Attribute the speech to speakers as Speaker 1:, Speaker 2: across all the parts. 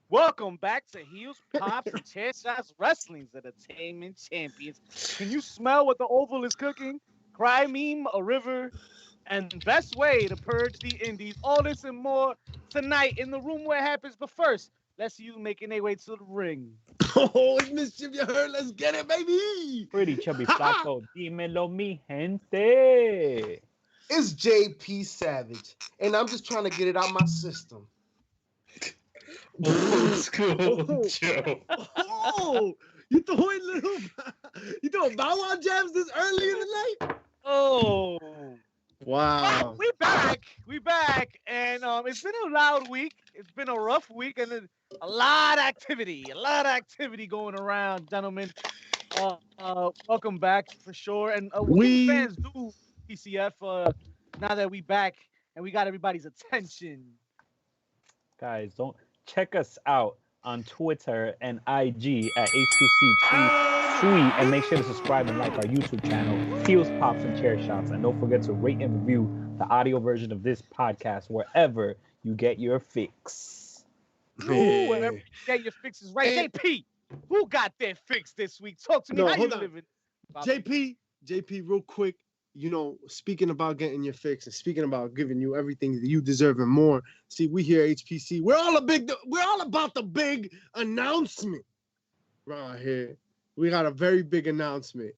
Speaker 1: Welcome back to Heels, Pops, and Chair Shots Wrestling's Entertainment Champions. Can you smell what the Oval is cooking? Cry meme, a river, and best way to purge the indies. All this and more tonight in the room where it happens. But first, let's see you making their way to the ring.
Speaker 2: Oh, it's mischief, you heard? Let's get it, baby.
Speaker 3: Pretty chubby flaco, dímelo mi gente.
Speaker 2: It's JP Savage, and I'm just trying to get it out my system.
Speaker 4: Old school Joe.
Speaker 2: Oh, you throwing Bow Wow jabs this early in the night?
Speaker 1: Oh.
Speaker 2: Wow.
Speaker 1: We back, and it's been a loud week. It's been a rough week, and a lot of activity going around, gentlemen. Welcome back for sure, and we fans do PCF. Now that we back and we got everybody's attention,
Speaker 3: Guys, don't check us out on Twitter and IG at HPC Tweet, and make sure to subscribe and like our YouTube channel, Heels, Pops, and Chair Shots. And don't forget to rate and review the audio version of this podcast wherever you get your fix.
Speaker 1: Ooh, wherever you get your fixes right. JP, who got their fix this week? Talk to me.
Speaker 2: No,
Speaker 1: How you
Speaker 2: hold on.
Speaker 1: living?
Speaker 2: JP, real quick. Speaking about getting your fix and speaking about giving you everything that you deserve and more. See, we here at HPC, we're all about the big announcement right here. We got a very big announcement.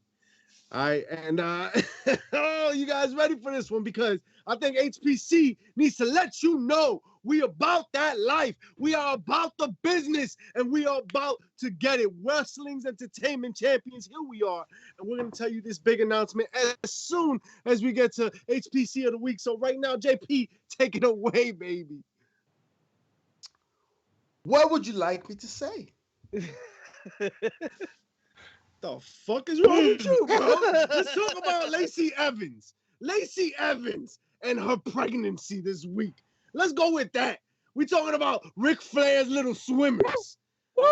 Speaker 2: All right, and oh, you guys ready for this one? Because I think HPC needs to let you know we about that life. We are about the business, and we are about to get it. Wrestling's entertainment champions, here we are. And we're going to tell you this big announcement as soon as we get to HPC of the week. So right now, JP, take it away, baby. What would you like me to say? The fuck is wrong with you, bro? Let's talk about Lacey Evans. Lacey Evans and her pregnancy this week. Let's go with that. We talking about Ric Flair's little swimmers.
Speaker 1: Woo!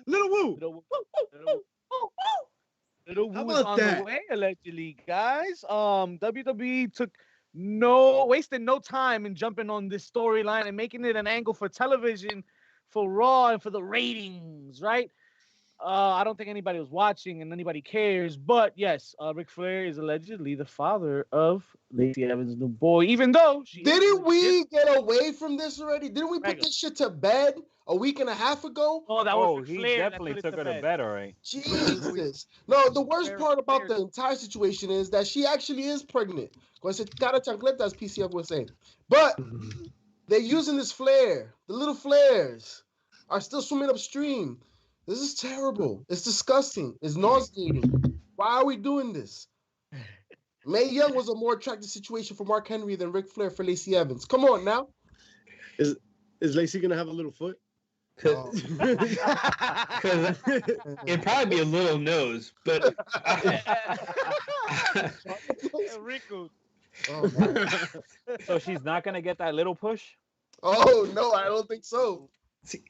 Speaker 2: Little woo.
Speaker 1: Little woo
Speaker 2: How
Speaker 1: is
Speaker 2: about
Speaker 1: on
Speaker 2: that?
Speaker 1: the way, allegedly, guys. WWE wasted no time in jumping on this storyline and making it an angle for television, for Raw, and for the ratings, right? I don't think anybody was watching and anybody cares, but yes, Ric Flair is allegedly the father of Lacey Evans' new boy, even though
Speaker 2: Didn't we get away from this already? Didn't we put
Speaker 1: Regular.
Speaker 2: this shit to bed a week and a half ago?
Speaker 1: Oh, that
Speaker 3: Oh,
Speaker 1: was Ric
Speaker 3: he
Speaker 1: Flair that
Speaker 3: definitely
Speaker 1: put
Speaker 3: took her to bed, all right.
Speaker 2: Jesus. No, the worst part about the entire situation is that she actually is pregnant. Because it's cara chancleta, as PCF was saying. But they're using this flare. The little flares are still swimming upstream. This is terrible. It's disgusting. It's nauseating. Why are we doing this? Mae Young was a more attractive situation for Mark Henry than Ric Flair for Lacey Evans. Come on now.
Speaker 5: Is Lacey gonna have a little foot?
Speaker 2: Oh.
Speaker 4: Because it'd probably be a little nose, but
Speaker 1: Wrinkled.
Speaker 2: Oh,
Speaker 3: So she's not gonna get that little push.
Speaker 2: oh no, I don't think so.
Speaker 4: see,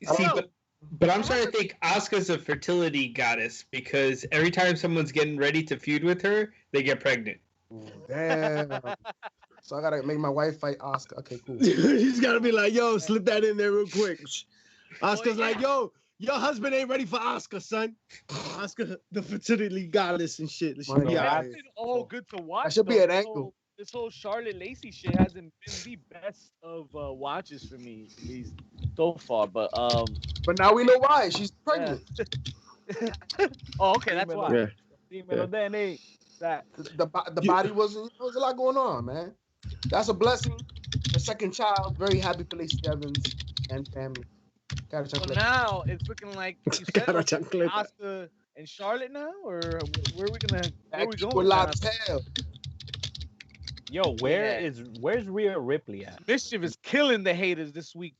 Speaker 4: but I'm starting to think Asuka's a fertility goddess because every time someone's getting ready to feud with her, they get pregnant.
Speaker 2: Ooh, damn. So I gotta make my wife fight Asuka. Okay, cool.
Speaker 5: He's gotta be like, yo, slip that in there real quick. Asuka's like, yo, your husband ain't ready for Asuka, son. Asuka, the fertility goddess and shit. She
Speaker 2: Well,
Speaker 5: be
Speaker 2: yeah,
Speaker 5: out
Speaker 1: That's
Speaker 5: here.
Speaker 1: been all good to watch.
Speaker 2: That should be
Speaker 1: though.
Speaker 2: an angle.
Speaker 1: This whole Charlotte Lacey shit hasn't been the best of watches for me, at least so far. But
Speaker 2: now we know why. She's pregnant.
Speaker 1: oh, okay, that's why.
Speaker 5: Yeah.
Speaker 3: Dímelo, Danny. That.
Speaker 2: The body wasn't. There was a lot going on, man. That's a blessing. Her second child. Very happy for Lacey Evans and family. Gotta check
Speaker 1: So
Speaker 2: it.
Speaker 1: now it's looking like you said,
Speaker 5: Cara chancleta.
Speaker 1: Asuka and Charlotte now, or where are we going?
Speaker 2: With
Speaker 1: with that?
Speaker 2: Latel.
Speaker 3: Yo, where's Rhea Ripley at?
Speaker 1: Mischief is killing the haters this week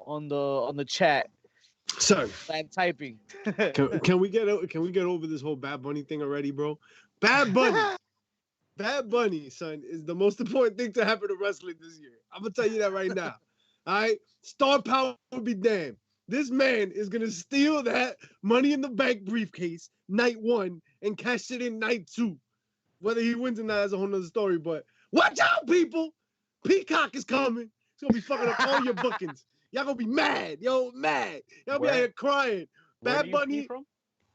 Speaker 1: on the chat.
Speaker 5: Son,
Speaker 1: Bad typing.
Speaker 5: can we get over this whole Bad Bunny thing already, bro? Bad Bunny, son, is the most important thing to happen to wrestling this year. I'm gonna tell you that right now. All right, star power would be damned. This man is gonna steal that Money in the Bank briefcase night 1 and cash it in night 2. Whether he wins or not is a whole nother story. But watch out, people! Peacock is coming. It's gonna be fucking up all your bookings. Y'all gonna be mad. Yo, mad. Y'all be out
Speaker 3: Where-
Speaker 5: here crying.
Speaker 3: Where
Speaker 5: Bad
Speaker 3: do you see
Speaker 5: Bunny.
Speaker 3: from?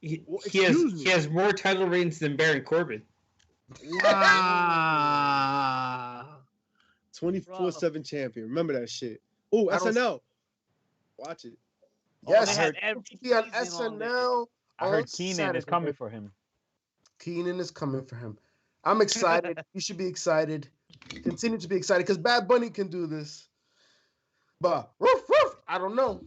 Speaker 4: He,
Speaker 5: Well,
Speaker 4: he has
Speaker 5: excuse me.
Speaker 4: he has more title reigns than Baron Corbin.
Speaker 5: Wow. 24/7
Speaker 1: Bro.
Speaker 5: champion. Remember that shit. Oh,
Speaker 6: I don't-
Speaker 5: SNL. Watch it.
Speaker 6: Yes,
Speaker 1: they had
Speaker 3: heard-
Speaker 1: every
Speaker 6: be on
Speaker 1: season on there.
Speaker 6: SNL.
Speaker 3: I
Speaker 6: on
Speaker 3: heard Keenan is
Speaker 6: Saturday.
Speaker 3: coming for him.
Speaker 6: Keenan is coming for him. I'm excited. You should be excited. Continue to be excited because Bad Bunny can do this. But woof, woof, I don't know.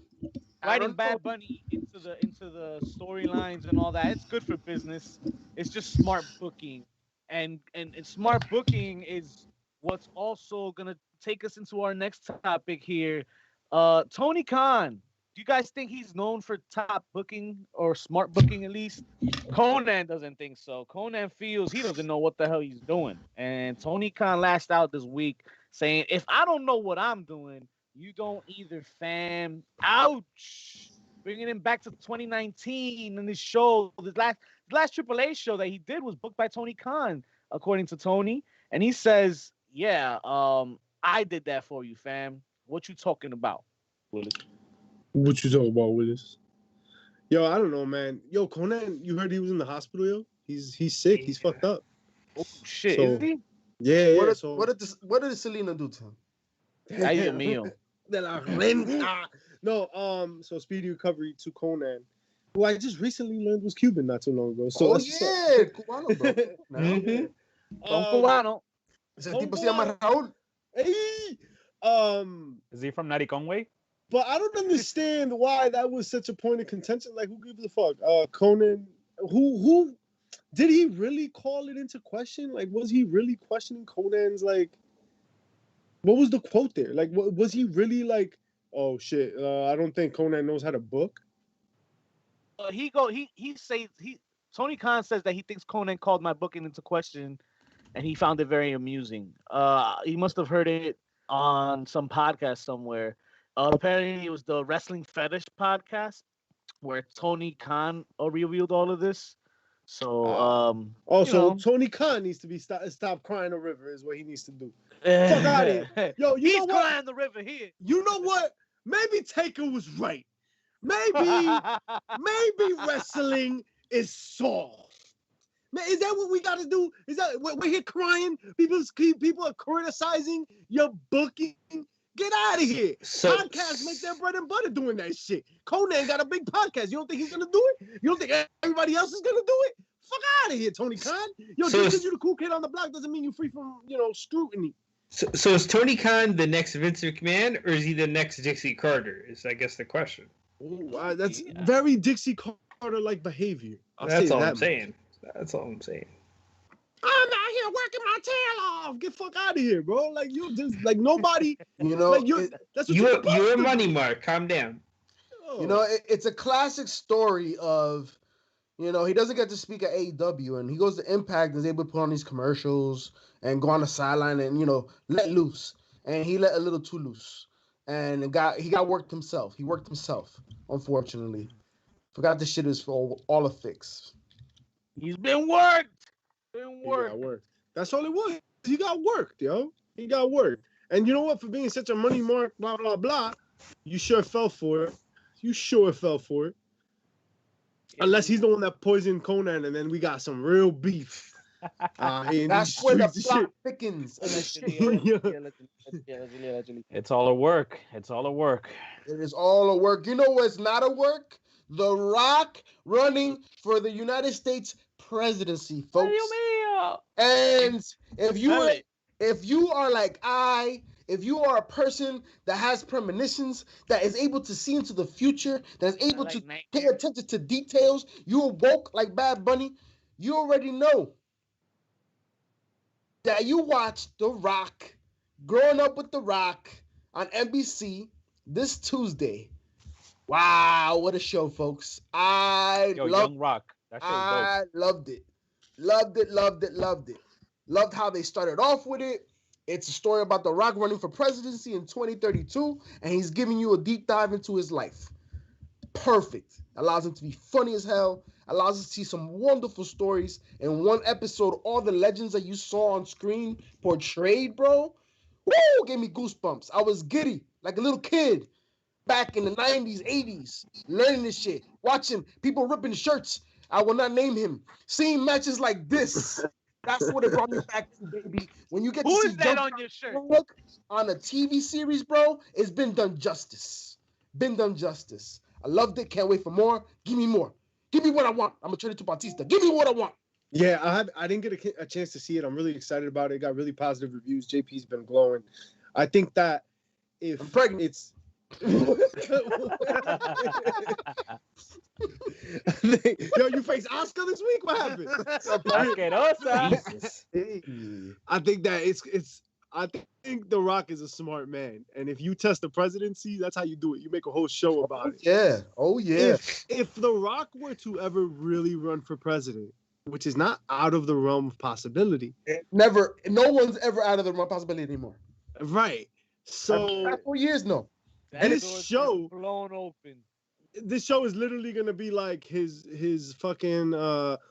Speaker 6: I
Speaker 1: Writing
Speaker 6: don't know.
Speaker 1: Bad Bunny into the storylines and all that, it's good for business. It's just smart booking, and smart booking is what's also gonna take us into our next topic here. Tony Khan. Do you guys think he's known for top booking or smart booking at least? Conan doesn't think so. Conan feels he doesn't know what the hell he's doing. And Tony Khan lashed out this week saying, if I don't know what I'm doing, you don't either, fam. Ouch. Bringing him back to 2019 in this show. The last AAA show that he did was booked by Tony Khan, according to Tony. And he says, yeah, I did that for you, fam. What you talking about, Willis?
Speaker 5: What you talking about, Willis? Yo, I don't know, man. Yo, Conan, you heard he was in the hospital, yo? He's sick. He's fucked up.
Speaker 1: Oh, shit,
Speaker 5: So-
Speaker 1: is he?
Speaker 5: Yeah,
Speaker 6: What
Speaker 5: yeah.
Speaker 6: did, what did Selena do to him?
Speaker 1: Ay, Dios mío.
Speaker 5: De la renta. No, so speedy recovery to Conan, who I just recently learned was Cuban not too long ago. So
Speaker 6: Oh
Speaker 5: that's what's up.
Speaker 6: yeah, cubano, bro. Now,
Speaker 4: Mhm.
Speaker 1: Don Cubano.
Speaker 6: ese tipo se llama Raúl.
Speaker 5: Hey,
Speaker 3: Is he from Naricongwe?
Speaker 5: but I don't understand why that was such a point of contention. Like, who gives a fuck? Conan, who did he really call it into question? Like, was he really questioning Conan's like? What was the quote there? Like, was he really like? Oh shit! I don't think Conan knows how to book.
Speaker 1: Tony Khan says that he thinks Conan called my booking into question, and he found it very amusing. He must have heard it on some podcast somewhere. Apparently, it was the Wrestling Fetish podcast where Tony Khan revealed all of this. So,
Speaker 5: Also, Tony Khan needs to be stop crying a river is what he needs to do. Fuck outta here. Yo, you
Speaker 1: he's
Speaker 5: know what?
Speaker 1: crying the river here.
Speaker 5: You know what? Maybe Taker was right. Maybe wrestling is soft. Man, is that what we got to do? Is that we're here crying? People are criticizing your booking. Get out of here.
Speaker 4: So-
Speaker 5: Podcasts make their bread and butter doing that shit. Conan got a big podcast. You don't think he's gonna do it? You don't think everybody else is gonna do it? Fuck out of here, Tony Khan. Yo,
Speaker 4: So
Speaker 5: just
Speaker 4: it's-
Speaker 5: because you're the cool kid on the block doesn't mean you're free from scrutiny.
Speaker 4: So is Tony Khan the next Vince McMahon, or is he the next Dixie Carter? Is I guess the question.
Speaker 5: Ooh, that's very Dixie Carter-like behavior. I'll
Speaker 4: That's
Speaker 5: say
Speaker 4: all
Speaker 5: that
Speaker 4: I'm
Speaker 5: much.
Speaker 4: saying. That's all I'm saying.
Speaker 5: I'm out here working my tail off. Get fuck out of here, bro. Like you just like nobody.
Speaker 6: You know,
Speaker 5: Like you.
Speaker 6: it-
Speaker 5: That's what you're
Speaker 4: You're
Speaker 5: supposed
Speaker 4: a
Speaker 5: to
Speaker 4: money
Speaker 5: do.
Speaker 4: mark. Calm down.
Speaker 6: you know, it's a classic story of, he doesn't get to speak at AEW, and he goes to Impact and is able to put on these commercials and go on the sideline and let loose, and he let a little too loose, and he got worked himself. He worked himself, unfortunately. Forgot this shit is for all a fix.
Speaker 1: He's been worked.
Speaker 5: He got worked. That's all it was. He got worked, yo. He got worked. And you know what? For being such a money mark, blah blah blah, you sure fell for it. Unless he's the one that poisoned Conan, and then we got some real beef.
Speaker 6: That's where the plot thickens. And the shit.
Speaker 1: Allegedly.
Speaker 3: It's all a work. It's all a work.
Speaker 6: It is all a work. You know what's not a work? The Rock running for the United States presidency, folks. And if you are like if you are a person that has premonitions, that is able to see into the future, that is able to pay attention to details, you are woke like Bad Bunny, you already know that you watched The Rock, Growing Up with The Rock on NBC this Tuesday. Wow, what a show, folks.
Speaker 3: Young Rock. That shit was dope.
Speaker 6: Loved it. Loved how they started off with it. It's a story about The Rock running for presidency in 2032, and he's giving you a deep dive into his life. Perfect. Allows him to be funny as hell. Allows us to see some wonderful stories. In one episode, all the legends that you saw on screen portrayed, bro. Woo! Gave me goosebumps. I was giddy, like a little kid. back in the 90s, 80s, learning this shit, watching people ripping shirts. I will not name him. Seeing matches like this. That's what it brought me back to, baby. When you get
Speaker 1: Who
Speaker 6: to
Speaker 1: is
Speaker 6: see
Speaker 1: that
Speaker 6: Young
Speaker 1: on your shirt?
Speaker 6: look on a TV series, bro, it's been done justice. Been done justice. I loved it. Can't wait for more. Give me more. Give me what I want. I'm gonna turn it to Batista. Give me what I want.
Speaker 2: Yeah, I didn't get a chance to see it. I'm really excited about it. It got really positive reviews. JP's been glowing. I think that if
Speaker 6: I'm pregnant.
Speaker 2: it's yo, you face Oscar this week? What happened?
Speaker 3: Asquerosa.
Speaker 6: Jesus.
Speaker 2: I think that I think The Rock is a smart man. And if you test the presidency, that's how you do it. You make a whole show about it.
Speaker 6: Yeah. Oh yeah.
Speaker 2: If The Rock were to ever really run for president, which is not out of the realm of possibility.
Speaker 6: Never. No one's ever out of the possibility anymore.
Speaker 2: Right. So
Speaker 6: Past 4 years, no.
Speaker 1: That
Speaker 2: this
Speaker 1: door's
Speaker 2: show-
Speaker 1: blown open.
Speaker 2: this show is literally gonna be like his fucking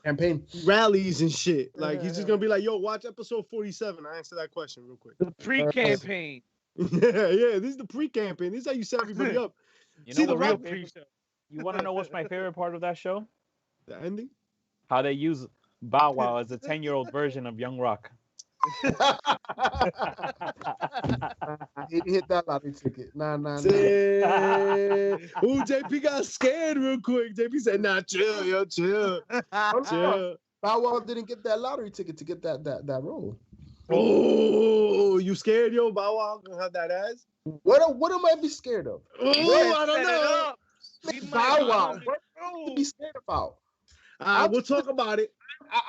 Speaker 6: Campaign.
Speaker 2: rallies and shit. Like he's just gonna be like, yo, watch episode 47. I answer that question real quick.
Speaker 1: The pre-campaign.
Speaker 2: yeah. This is the pre-campaign. This is how you set everybody up.
Speaker 3: You
Speaker 2: See
Speaker 3: know
Speaker 2: the
Speaker 3: what's my
Speaker 2: Rock
Speaker 3: favorite- You want to know what's my favorite part of that show?
Speaker 2: The ending.
Speaker 3: How they use Bow Wow as a 10-year-old version of Young Rock.
Speaker 6: He hit that lottery ticket. Nah.
Speaker 2: Ooh, JP got scared real quick. JP said, nah, chill, yo, chill. Chill.
Speaker 6: Bow Wow didn't get that lottery ticket to get that role.
Speaker 2: Oh, you scared, yo? Bow Wow gonna have that ass?
Speaker 6: What am I be scared of?
Speaker 2: Oh, I don't know.
Speaker 6: Bow Wow. What to be scared about?
Speaker 2: We'll talk about it.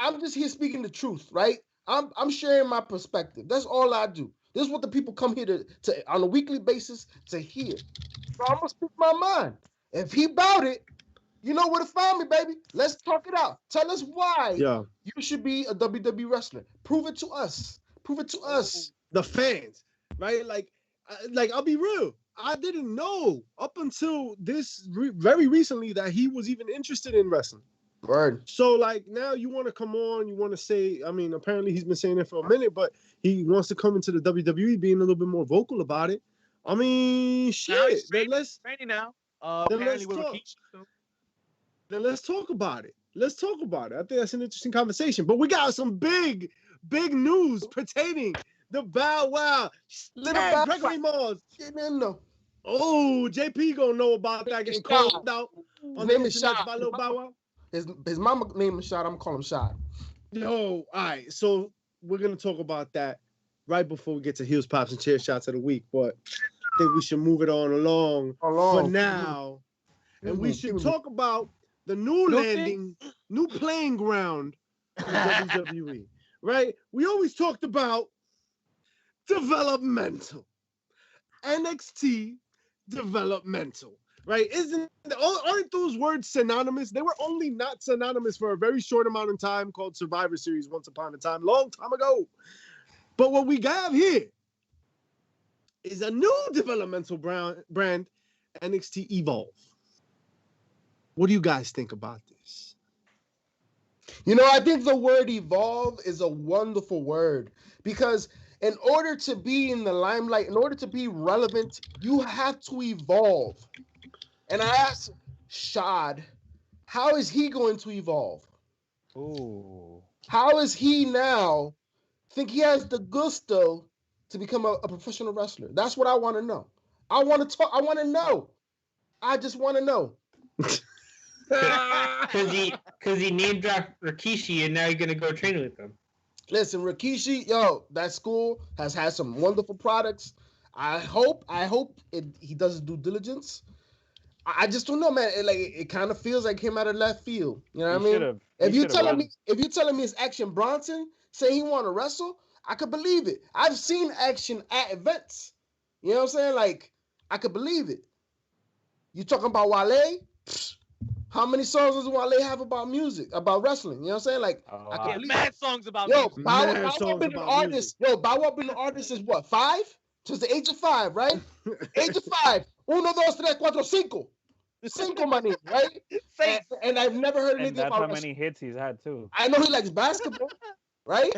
Speaker 6: I'm just here speaking the truth, right? I'm sharing my perspective. That's all I do. This is what the people come here to on a weekly basis to hear. So I'm gonna speak my mind. If he bout it, you know where to find me, baby. Let's talk it out. Tell us why
Speaker 2: Yeah.
Speaker 6: you should be a WWE wrestler. Prove it to us. Prove it to us.
Speaker 2: The fans, right? Like I'll be real. I didn't know up until very recently that he was even interested in wrestling.
Speaker 6: Word.
Speaker 2: So like now you want to come on, you want to say, I mean, apparently he's been saying it for a minute, but he wants to come into the WWE being a little bit more vocal about it. I mean, shit. Then let's
Speaker 1: Training now.
Speaker 2: Then
Speaker 1: Apparently
Speaker 2: let's
Speaker 1: with
Speaker 2: talk.
Speaker 1: Rikishi, so.
Speaker 2: then let's talk about it. Let's talk about it. I think that's an interesting conversation. But we got some big news pertaining the Bow Wow.
Speaker 6: Little Bow
Speaker 2: Gregory Moss.
Speaker 6: Get in though.
Speaker 2: Oh, JP gonna know about that getting called out on the
Speaker 6: Name is
Speaker 2: internet
Speaker 6: Shot.
Speaker 2: by Lil Bow Wow.
Speaker 6: His mama named him Shot. I'm gonna call him Shot.
Speaker 2: Yo, all right. So we're gonna talk about that right before we get to Heels, Pops, and Chair Shots of the week. But I think we should move it on along for now. And we should talk about the new landing, new playing ground for WWE. Right? We always talked about developmental. NXT developmental. Right? Aren't those words synonymous? They were only not synonymous for a very short amount of time called Survivor Series once upon a time, long time ago. But what we have here is a new developmental brand, NXT Evolve. What do you guys think about this?
Speaker 6: You know, I think the word evolve is a wonderful word because in order to be in the limelight, in order to be relevant, you have to evolve. And I asked Shad, how is he going to evolve?
Speaker 3: Ooh.
Speaker 6: How is he now think he has the gusto to become a professional wrestler? That's what I want to know. I want to talk. I want to know. I just want to know.
Speaker 4: Because he name dropped Rikishi and now you're gonna go train with him.
Speaker 6: Listen, Rikishi, yo, that school has had some wonderful products. I hope he does his due diligence. I just don't know, man. It kind of feels like him out of left field. You know what I mean? If you're telling me it's Action Bronson saying he want to wrestle, I could believe it. I've seen Action at events. You know what I'm saying? Like, I could believe it. You talking about Wale? Pfft. How many songs does Wale have about music, about wrestling? You know what I'm saying? Like, I could believe
Speaker 1: mad
Speaker 6: it.
Speaker 1: songs about
Speaker 6: Yo,
Speaker 1: music.
Speaker 6: Bow
Speaker 2: Mad
Speaker 6: Wow
Speaker 2: songs
Speaker 6: been an
Speaker 2: about
Speaker 6: artist. Yo, Bow Wow been an artist since what, 5? Since the age of 5, right? Age of 5. 1, 2, 3, 4, 5. Cinco money, right? And I've never heard
Speaker 3: And
Speaker 6: anything
Speaker 3: that's
Speaker 6: about
Speaker 3: how
Speaker 6: wrestling.
Speaker 3: many hits he's had too.
Speaker 6: I know he likes basketball. right?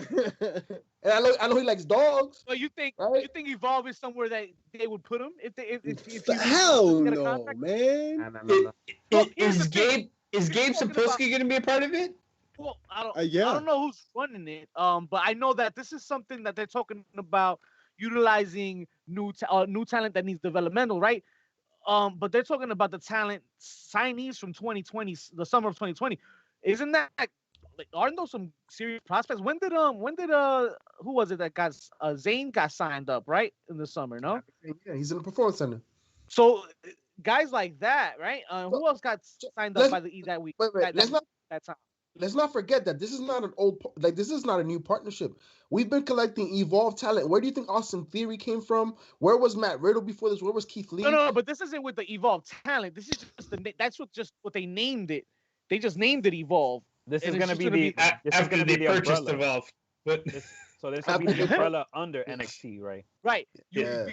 Speaker 6: And I know he likes dogs,
Speaker 1: So you think
Speaker 6: right?
Speaker 1: Evolve is somewhere that they would put him if you
Speaker 2: Hell
Speaker 1: get a
Speaker 2: no,
Speaker 1: contract?
Speaker 2: man.
Speaker 3: No.
Speaker 1: Well, here's
Speaker 4: Is
Speaker 1: the thing.
Speaker 4: Gabe
Speaker 1: talking
Speaker 4: Sapolsky going to be a part of it?
Speaker 1: Well, I
Speaker 2: Yeah.
Speaker 1: don't know who's running it. But I know that this is something that they're talking about utilizing new talent that needs developmental, right? But they're talking about the talent signees from 2020, the summer of 2020. Isn't that like, aren't those some serious prospects? When did who was it that got Zane got signed up, right, in the summer? No,
Speaker 6: Yeah, he's in the performance center.
Speaker 1: so guys like that, right? Who else got signed up
Speaker 6: Let's
Speaker 1: by the that week?
Speaker 6: wait.
Speaker 1: That time.
Speaker 6: Let's not forget that this is not an old this is not a new partnership. We've been collecting Evolve talent. Where do you think Austin Theory came from? Where was Matt Riddle before this? Where was Keith Lee?
Speaker 1: No, but this isn't with the Evolve talent. This is just that's just what they named it. They just named it Evolve.
Speaker 3: This is
Speaker 1: And
Speaker 3: going to
Speaker 1: it's
Speaker 3: be
Speaker 1: just
Speaker 3: the
Speaker 4: After they
Speaker 3: the
Speaker 4: purchased
Speaker 3: umbrella.
Speaker 4: Evolve. But
Speaker 3: So this will be the umbrella under NXT, right?
Speaker 1: Right.
Speaker 6: Yeah.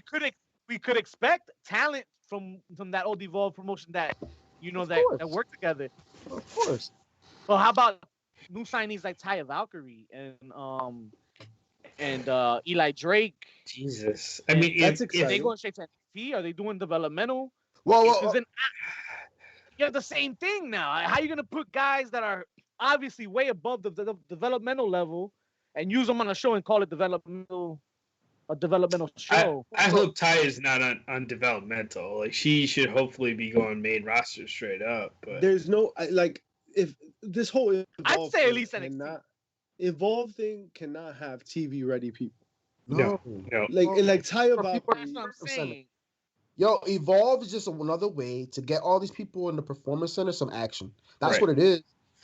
Speaker 1: We could expect talent from that old Evolve promotion that
Speaker 6: course.
Speaker 1: that work together.
Speaker 6: Of course.
Speaker 1: Well, how about new signees like Taya Valkyrie and Eli Drake?
Speaker 4: Jesus. I mean,
Speaker 2: That's
Speaker 1: Are
Speaker 2: exciting.
Speaker 1: they going straight to NXT? Are they doing developmental?
Speaker 6: Well,
Speaker 1: Because then you have the same thing now. How are you gonna put guys that are obviously way above the developmental level and use them on a show and call it a developmental show?
Speaker 4: I hope Ty is not on developmental. Like, she should hopefully be going main roster straight up. But
Speaker 2: There's no if this whole Evolve
Speaker 1: I'd say at
Speaker 2: thing
Speaker 1: least NXT.
Speaker 2: Evolve thing cannot have TV ready people.
Speaker 4: no.
Speaker 2: Like Taya
Speaker 6: For people-
Speaker 1: That's
Speaker 2: Valkyrie.
Speaker 1: what I'm saying.
Speaker 6: Yo, Evolve is just another way to get all these people in the performance center some action. That's
Speaker 4: Right.
Speaker 6: what it is.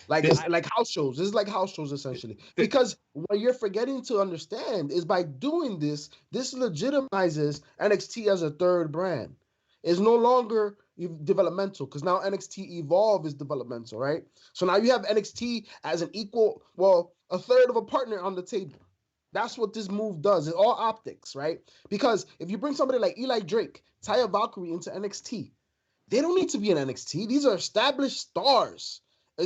Speaker 6: Like
Speaker 4: This-
Speaker 6: it's like house shows. This is like house shows essentially. Because what you're forgetting to understand is by doing this legitimizes NXT as a third brand. It's no longer developmental because now NXT Evolve is developmental, right? So now you have NXT as an equal, well, a third of a partner on the table. That's what this move does. It's all optics, right? Because if you bring somebody like Eli Drake, Taya Valkyrie into NXT, they don't need to be in NXT. These are established stars. But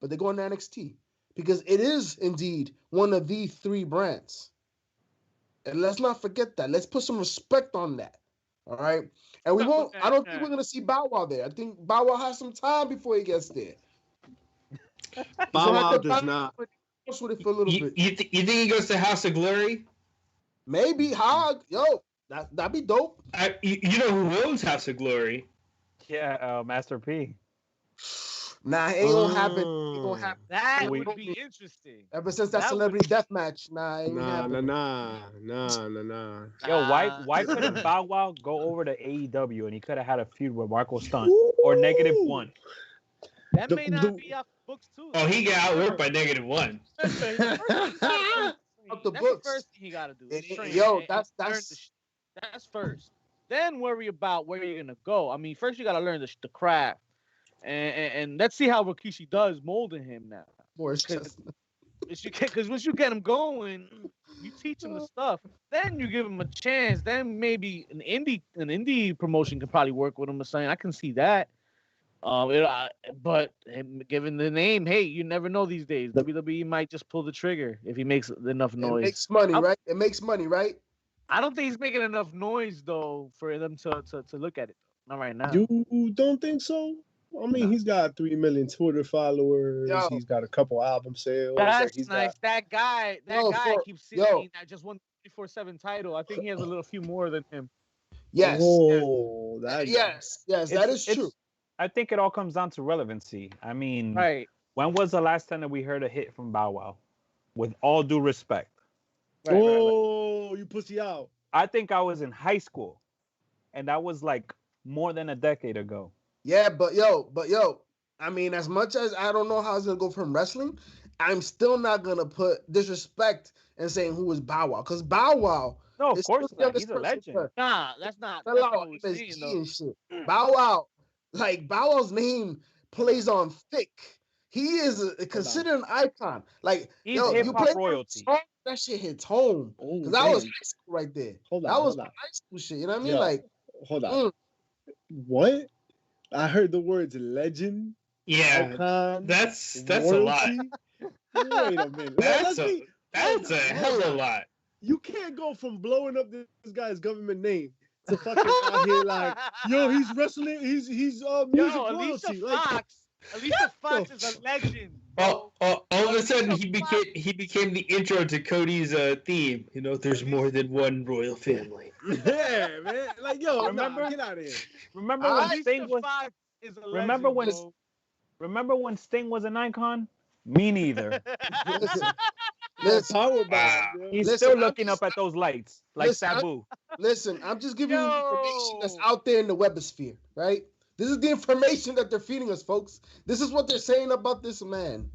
Speaker 6: they go into NXT because it is indeed one of the three brands. And let's not forget that. Let's put some respect on that. All right. And we won't, I don't think we're going to see Bow Wow there. I think Bow Wow has some time before he gets there.
Speaker 2: Bow Wow does not.
Speaker 6: With it for a little bit.
Speaker 4: You think he goes to House of Glory?
Speaker 6: Maybe Hog. Yo, that'd be dope.
Speaker 4: You know who owns House of Glory?
Speaker 3: Yeah, Master P.
Speaker 6: Nah, it ain't gonna happen. It ain't gonna happen.
Speaker 1: That
Speaker 3: We-
Speaker 1: would be interesting.
Speaker 6: Ever since that
Speaker 1: That
Speaker 6: celebrity death match, it ain't
Speaker 2: Nah.
Speaker 6: happening.
Speaker 3: Yo, why couldn't Bow Wow go over to AEW and he could have had a feud with Marco Stunt or Negative One?
Speaker 1: That
Speaker 2: The-
Speaker 1: may not
Speaker 2: the-
Speaker 1: be off the books too.
Speaker 4: Oh, he got outworked by -1.
Speaker 6: Up the
Speaker 1: That's the
Speaker 6: books.
Speaker 1: first thing you gotta do. is train
Speaker 6: Yo,
Speaker 1: and
Speaker 6: that's
Speaker 1: learn that's first. Then worry about where you're gonna go. I mean, first you gotta learn the craft, and let's see how Rikishi does molding him now. Because once you get him going, you teach him the stuff. Then you give him a chance. Then maybe an indie promotion could probably work with him or something. I can see that. But given the name, hey, you never know these days. WWE might just pull the trigger if he makes enough noise.
Speaker 6: It makes money, right? It makes money, right?
Speaker 1: I don't think he's making enough noise though for them to look at it. Not right now.
Speaker 2: You don't think so? I mean, he's got 3 million Twitter followers.
Speaker 6: Yo.
Speaker 2: He's got a couple album sales.
Speaker 1: That's
Speaker 2: he's
Speaker 1: nice.
Speaker 2: got-
Speaker 1: That guy keeps
Speaker 6: yo.
Speaker 1: sitting that just won the 24/7 title. I think he has a little few more than him.
Speaker 6: Yes.
Speaker 2: Oh, that
Speaker 6: Yes, that is true.
Speaker 3: I think it all comes down to relevancy. I mean,
Speaker 1: Right.
Speaker 3: when was the last time that we heard a hit from Bow Wow? With all due respect.
Speaker 1: Right.
Speaker 2: Oh, you pussy out.
Speaker 3: I think I was in high school, and that was like more than a decade ago.
Speaker 6: Yeah, but yo, I mean, as much as I don't know how it's gonna go from wrestling, I'm still not gonna put disrespect in saying who is Bow Wow, because Bow Wow
Speaker 3: No, of
Speaker 6: is
Speaker 3: course
Speaker 6: still the
Speaker 3: not.
Speaker 6: youngest
Speaker 3: He's a
Speaker 6: person
Speaker 3: legend.
Speaker 6: there.
Speaker 1: Nah, that's not
Speaker 6: Fell out
Speaker 1: what we're
Speaker 6: MSG
Speaker 1: saying though.
Speaker 6: and shit. Bow Wow, like Bow Wow's name plays on thick. He is considered an icon. Like,
Speaker 3: He's
Speaker 6: yo, you
Speaker 3: hip-hop
Speaker 6: play
Speaker 3: royalty.
Speaker 6: song, that shit hits home.
Speaker 2: Oh,
Speaker 6: Cause that was
Speaker 2: damn.
Speaker 6: high school right there.
Speaker 2: Hold on,
Speaker 6: That was
Speaker 2: hold on.
Speaker 6: high school shit. You know what I mean?
Speaker 2: Yo.
Speaker 6: Like,
Speaker 2: Hold on. What? I heard the words legend,
Speaker 4: Yeah,
Speaker 2: icon,
Speaker 4: that's a lot.
Speaker 2: royalty.
Speaker 5: Wait a minute.
Speaker 4: That's a hell of a lot.
Speaker 5: You can't go from blowing up this guy's government name to fucking out here like, yo, he's wrestling, he's music royalty.
Speaker 1: Alicia Fox is a legend.
Speaker 4: All of a sudden he became the intro to Cody's theme. You know, there's more than one royal family.
Speaker 5: Yeah, man. Like, yo, remember, get out of here.
Speaker 3: Remember when Sting was?
Speaker 1: Fox is a legend,
Speaker 3: Remember when Sting was an icon? Me neither.
Speaker 6: Listen,
Speaker 3: He's still looking up at those lights like Sabu.
Speaker 6: Listen, I'm just giving you information that's out there in the webosphere, right? This is the information that they're feeding us, folks. This is what they're saying about this man.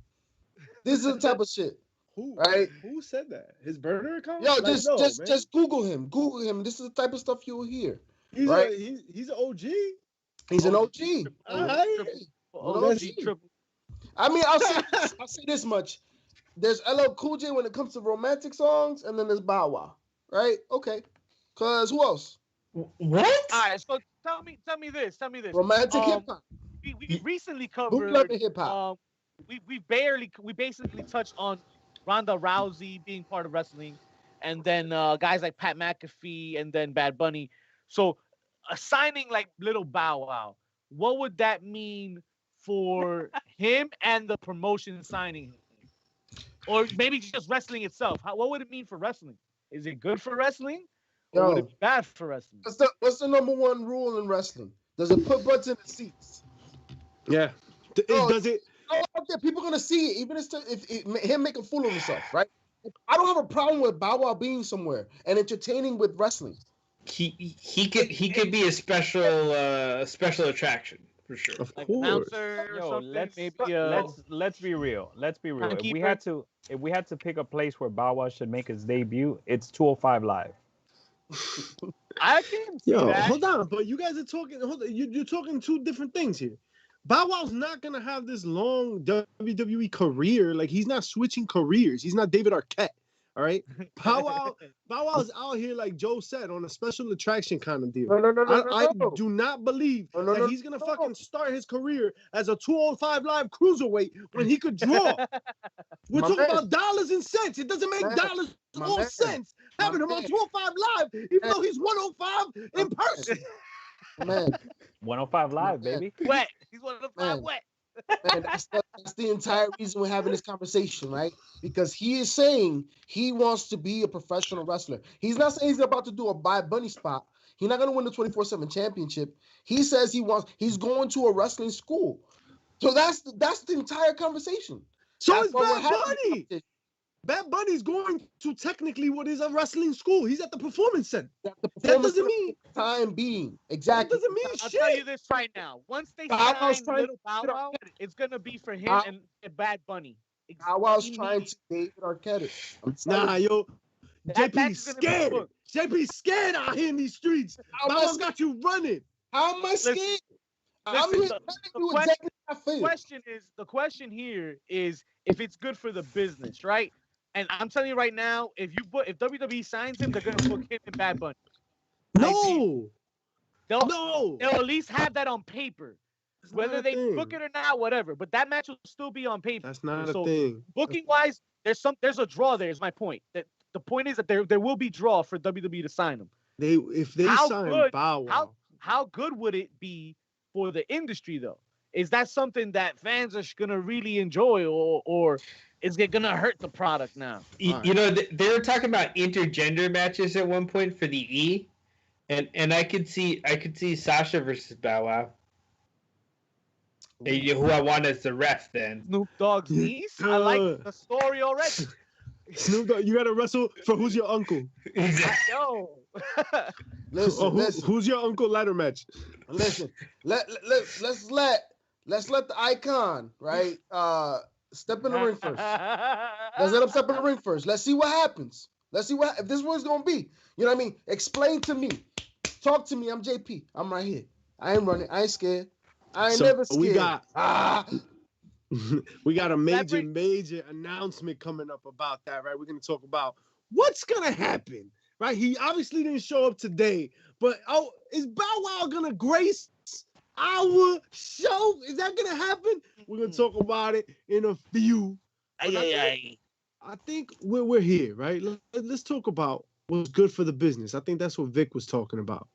Speaker 6: This is the type of shit. Right?
Speaker 5: Who said that? His burner account?
Speaker 6: Yo, just Google him. Google him. This is the type of stuff you'll hear.
Speaker 5: He's
Speaker 6: right?
Speaker 5: He's an OG.
Speaker 6: He's an OG. I mean, I'll say this much. There's LL Cool J when it comes to romantic songs, and then there's Bow Wow. Right? Okay. Cause who else?
Speaker 4: What?
Speaker 1: All right, so tell me this.
Speaker 6: Romantic hip hop.
Speaker 1: We recently covered
Speaker 6: Bootleg hip hop.
Speaker 1: We basically touched on Ronda Rousey being part of wrestling, and then guys like Pat McAfee and then Bad Bunny. So assigning like Little Bow Wow, what would that mean for him and the promotion signing him? Or maybe just wrestling itself. What would it mean for wrestling? Is it good for wrestling? Or would it be bad for wrestling?
Speaker 6: What's the number one rule in wrestling? Does it put butts in the seats?
Speaker 5: Yeah. Does it?
Speaker 6: Oh, okay, people are gonna see it, even if him make a fool of himself, right? I don't have a problem with Bow Wow being somewhere and entertaining with wrestling.
Speaker 4: He could be a special attraction for sure.
Speaker 5: Of
Speaker 1: Like
Speaker 5: course.
Speaker 1: announcer or something,
Speaker 3: Let's be real. If we had to pick a place where Bow Wow should make his debut, it's 205 Live.
Speaker 1: I can see that.
Speaker 5: Hold on, but you guys are talking. You're talking two different things here. Bow Wow's not gonna have this long WWE career. Like, he's not switching careers. He's not David Arquette. All right. Bow Wow's out here, like Joe said, on a special attraction kind of deal. I do not believe that he's gonna fucking start his career as a 205 Live cruiserweight when he could draw. We're talking about dollars and cents. It doesn't make dollars or cents having him on 205 Live, even though he's 105 in person.
Speaker 6: Man,
Speaker 3: 105 Live, baby.
Speaker 1: Wet. He's 105 wet.
Speaker 6: Man, that's the entire reason we're having this conversation, right? Because he is saying he wants to be a professional wrestler. He's not saying he's about to do a Bad Bunny spot. He's not going to win the 24/7 championship. He says he's going to a wrestling school. So that's the entire conversation.
Speaker 5: So is Bad Bunny. Bad Bunny's going to technically what is a wrestling school. He's at the Performance Center. That doesn't mean
Speaker 6: time being exactly.
Speaker 5: That doesn't mean
Speaker 1: I'll
Speaker 5: shit.
Speaker 1: tell you this right now. Once they sign Little Bow Wow, it's gonna be for him and Bad Bunny.
Speaker 6: Bow Wow's trying to David Arquette.
Speaker 5: Nah, yo, JP's scared. JP's scared out here in these streets. Bow Wow's got you running.
Speaker 6: How am I scared? I'm here telling you exactly how I feel.
Speaker 1: The question here is if it's good for the business, right? And I'm telling you right now, if WWE signs him, they're gonna book him and Bad Bunny.
Speaker 5: No.
Speaker 1: They'll at least have that on paper. Whether they book it or not, whatever. But that match will still be on paper.
Speaker 5: That's not a thing.
Speaker 1: Booking wise, there's a draw there. Is my point. That the point is that there will be draw for WWE to sign him.
Speaker 5: If they sign Bow Wow,
Speaker 1: how good would it be for the industry though? Is that something that fans are gonna really enjoy, or is it gonna hurt the product now?
Speaker 4: You know, they were talking about intergender matches at one point for the E, and I could see Sasha versus Bow Wow. Who I want as the ref then.
Speaker 1: Snoop Dogg's niece. I like the story already.
Speaker 5: Snoop Dogg, you gotta wrestle for who's your uncle.
Speaker 4: Exactly.
Speaker 1: Yo.
Speaker 6: Listen.
Speaker 5: Who's your uncle ladder match?
Speaker 6: Listen. Let's let the icon, right? Step in the ring first. Let's let him step in the ring first. Let's see what happens. Let's see if this one's gonna be. You know what I mean? Explain to me. Talk to me. I'm JP. I'm right here. I ain't running. I ain't scared. I ain't never scared.
Speaker 5: We got a major announcement coming up about that, right? We're gonna talk about what's gonna happen, right? He obviously didn't show up today, but is Bow Wow gonna grace our show? Is that gonna happen? We're gonna talk about it in a few I think we're here, right? Let's talk about what's good for the business. I think that's what Vic was talking about.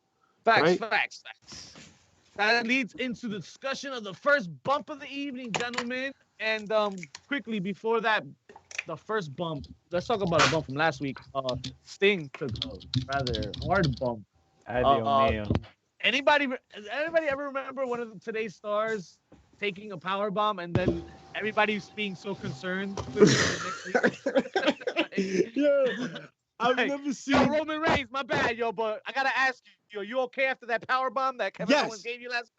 Speaker 1: Facts,
Speaker 5: Right?
Speaker 1: facts. That leads into the discussion of the first bump of the evening, gentlemen. And quickly before that, the first bump. Let's talk about a bump from last week. Sting took a rather hard bump.
Speaker 3: Ay, Dios mío.
Speaker 1: Anybody ever remember one of today's stars taking a power bomb and then everybody's being so concerned?
Speaker 5: Yeah, I've
Speaker 1: Like,
Speaker 5: never seen.
Speaker 1: Yo, Roman Reigns, my bad, yo, but I gotta ask you, you okay after that power bomb that Kevin
Speaker 5: Yes.
Speaker 1: Owens gave you last?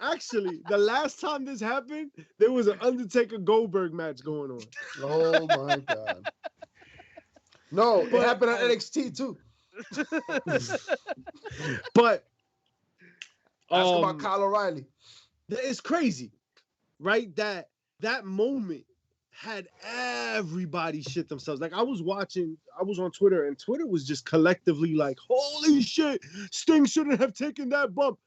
Speaker 5: Actually, the last time this happened, there was an Undertaker Goldberg match going on.
Speaker 6: Oh my god. No, it happened on NXT too.
Speaker 5: But
Speaker 6: Ask about Kyle O'Reilly.
Speaker 5: it's crazy, right? That moment had everybody shit themselves. Like I was on Twitter, and Twitter was just collectively like, holy shit, Sting shouldn't have taken that bump.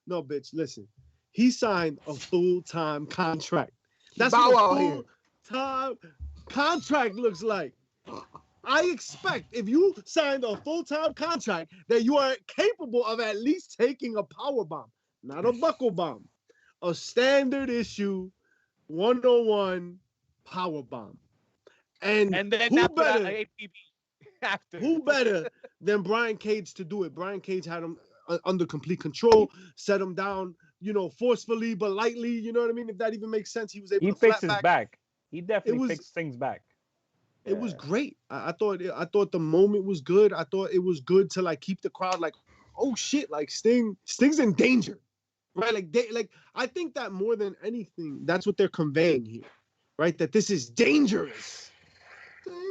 Speaker 5: No, bitch, listen. He signed a full-time contract. That's what a full-time contract looks like. I expect if you signed a full-time contract that you are capable of at least taking a power bomb, not a buckle bomb, a standard issue 101 power bomb. And
Speaker 1: then
Speaker 5: who
Speaker 1: after that,
Speaker 5: better,
Speaker 1: APB after.
Speaker 5: who better than Brian Cage to do it? Brian Cage had him under complete control, set him down, forcefully but lightly. You know what I mean? If that even makes sense, he was able to
Speaker 3: fixed
Speaker 5: flat
Speaker 3: his back. He definitely fixed things back.
Speaker 5: It was great. I thought the moment was good. I thought it was good to like keep the crowd like, oh shit, like Sting's in danger, right? Like I think that more than anything, that's what they're conveying here, right? That this is dangerous.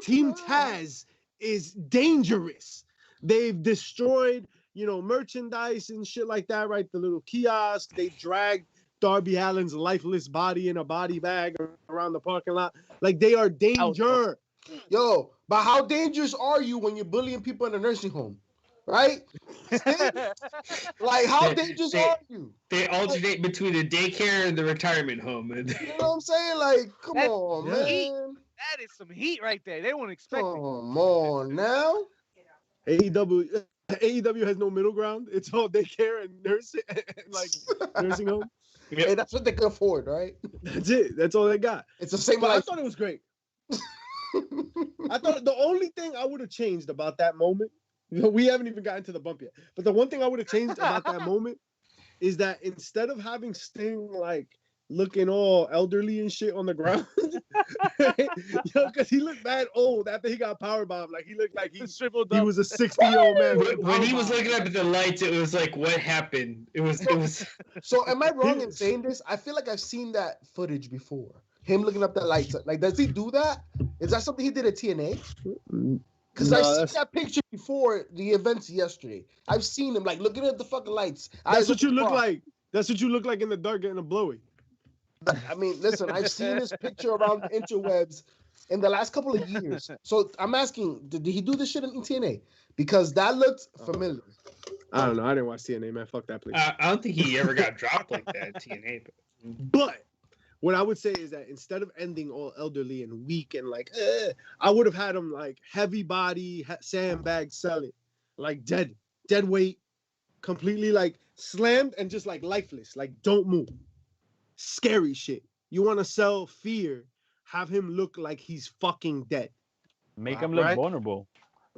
Speaker 5: Team Taz is dangerous. They've destroyed, merchandise and shit like that, right? The little kiosk. They dragged Darby Allin's lifeless body in a body bag around the parking lot. Like they are danger.
Speaker 6: Yo, but how dangerous are you when you're bullying people in a nursing home? Right? Like, how dangerous are you?
Speaker 4: They alternate between the daycare and the retirement home.
Speaker 6: You know what I'm saying? Like, come on, man.
Speaker 1: That is some heat right there. They won't expect it.
Speaker 6: Come on now.
Speaker 5: AEW has no middle ground. It's all daycare and nursing, like nursing home.
Speaker 6: Hey, that's what they can afford, right?
Speaker 5: That's it. That's all they got.
Speaker 6: It's the same.
Speaker 5: But I thought it was great. I thought the only thing I would have changed about that moment, we haven't even gotten to the bump yet, but the one thing I would have changed about that moment is that instead of having Sting like looking all elderly and shit on the ground, because he looked bad old after he got powerbombed. Like he looked like he was a 60-year-old man.
Speaker 4: When he was looking up at the lights, it was like, what happened? It was.
Speaker 6: So am I wrong in saying this? I feel like I've seen that footage before. Him looking up that lights. Like, does he do that? Is that something he did at TNA? Because I've seen that picture before the events yesterday. I've seen him like looking at the fucking lights.
Speaker 5: That's what you look like. That's what you look like in the dark getting a blowy.
Speaker 6: I mean, listen, I've seen this picture around the interwebs in the last couple of years. So I'm asking, did he do this shit in TNA? Because that looked familiar.
Speaker 5: I don't know. I didn't watch TNA, man. Fuck that place.
Speaker 4: I don't think he ever got dropped like that at TNA.
Speaker 5: But what I would say is that instead of ending all elderly and weak and like, I would have had him like heavy body, sandbag selling, like dead weight, completely like slammed and just like lifeless, like don't move. Scary shit. You want to sell fear, have him look like he's fucking dead.
Speaker 3: Make him look vulnerable.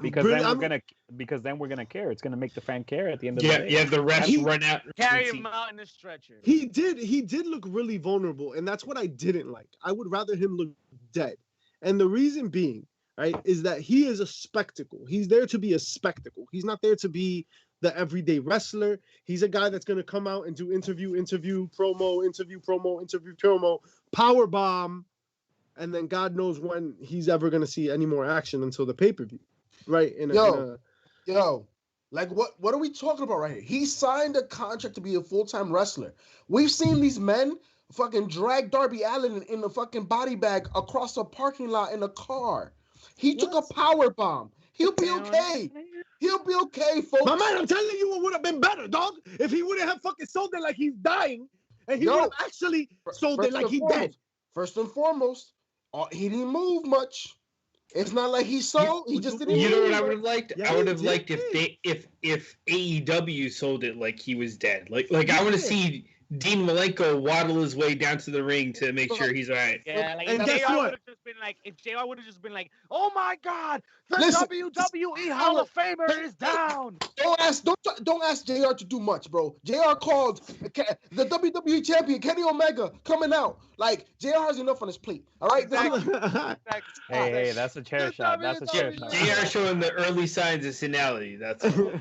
Speaker 3: Because then we're gonna care. It's gonna make the fan care at the end of the day.
Speaker 4: Yeah, the refs run out.
Speaker 1: Carry him out in a stretcher.
Speaker 5: He did look really vulnerable, and that's what I didn't like. I would rather him look dead. And the reason being, right, is that he is a spectacle. He's there to be a spectacle. He's not there to be the everyday wrestler. He's a guy that's gonna come out and do interview, promo, power bomb, and then God knows when he's ever gonna see any more action until the pay-per-view. Right.
Speaker 6: Yo, like what are we talking about right here? He signed a contract to be a full-time wrestler. We've seen these men fucking drag Darby Allin in a fucking body bag across a parking lot in a car. He took a power bomb. He'll be okay. He'll be okay, folks.
Speaker 5: My man, I'm telling you, it would have been better, dog, if he wouldn't have fucking sold it like he's dying, and he would have actually sold it like he's dead.
Speaker 6: First and foremost, he didn't move much. It's not like he sold. He just didn't.
Speaker 4: You know
Speaker 6: move.
Speaker 4: what I would have liked?
Speaker 5: Yeah,
Speaker 4: I would have
Speaker 5: he
Speaker 4: liked
Speaker 5: did.
Speaker 4: if AEW sold it like he was dead. Like I want to see Dean Malenko waddle his way down to the ring to make sure he's all right.
Speaker 1: Yeah, like
Speaker 5: And
Speaker 1: if
Speaker 5: guess
Speaker 1: JR
Speaker 5: what?
Speaker 1: would have just been like, if JR would have just been like, oh my God, the
Speaker 6: Listen,
Speaker 1: WWE Hall of Famer is down.
Speaker 6: Don't ask JR to do much, bro. JR called the WWE champion Kenny Omega coming out. Like JR has enough on his plate. All right,
Speaker 3: Hey, that's a chair shot. That's a chair shot.
Speaker 4: JR showing the early signs of senility. That's all.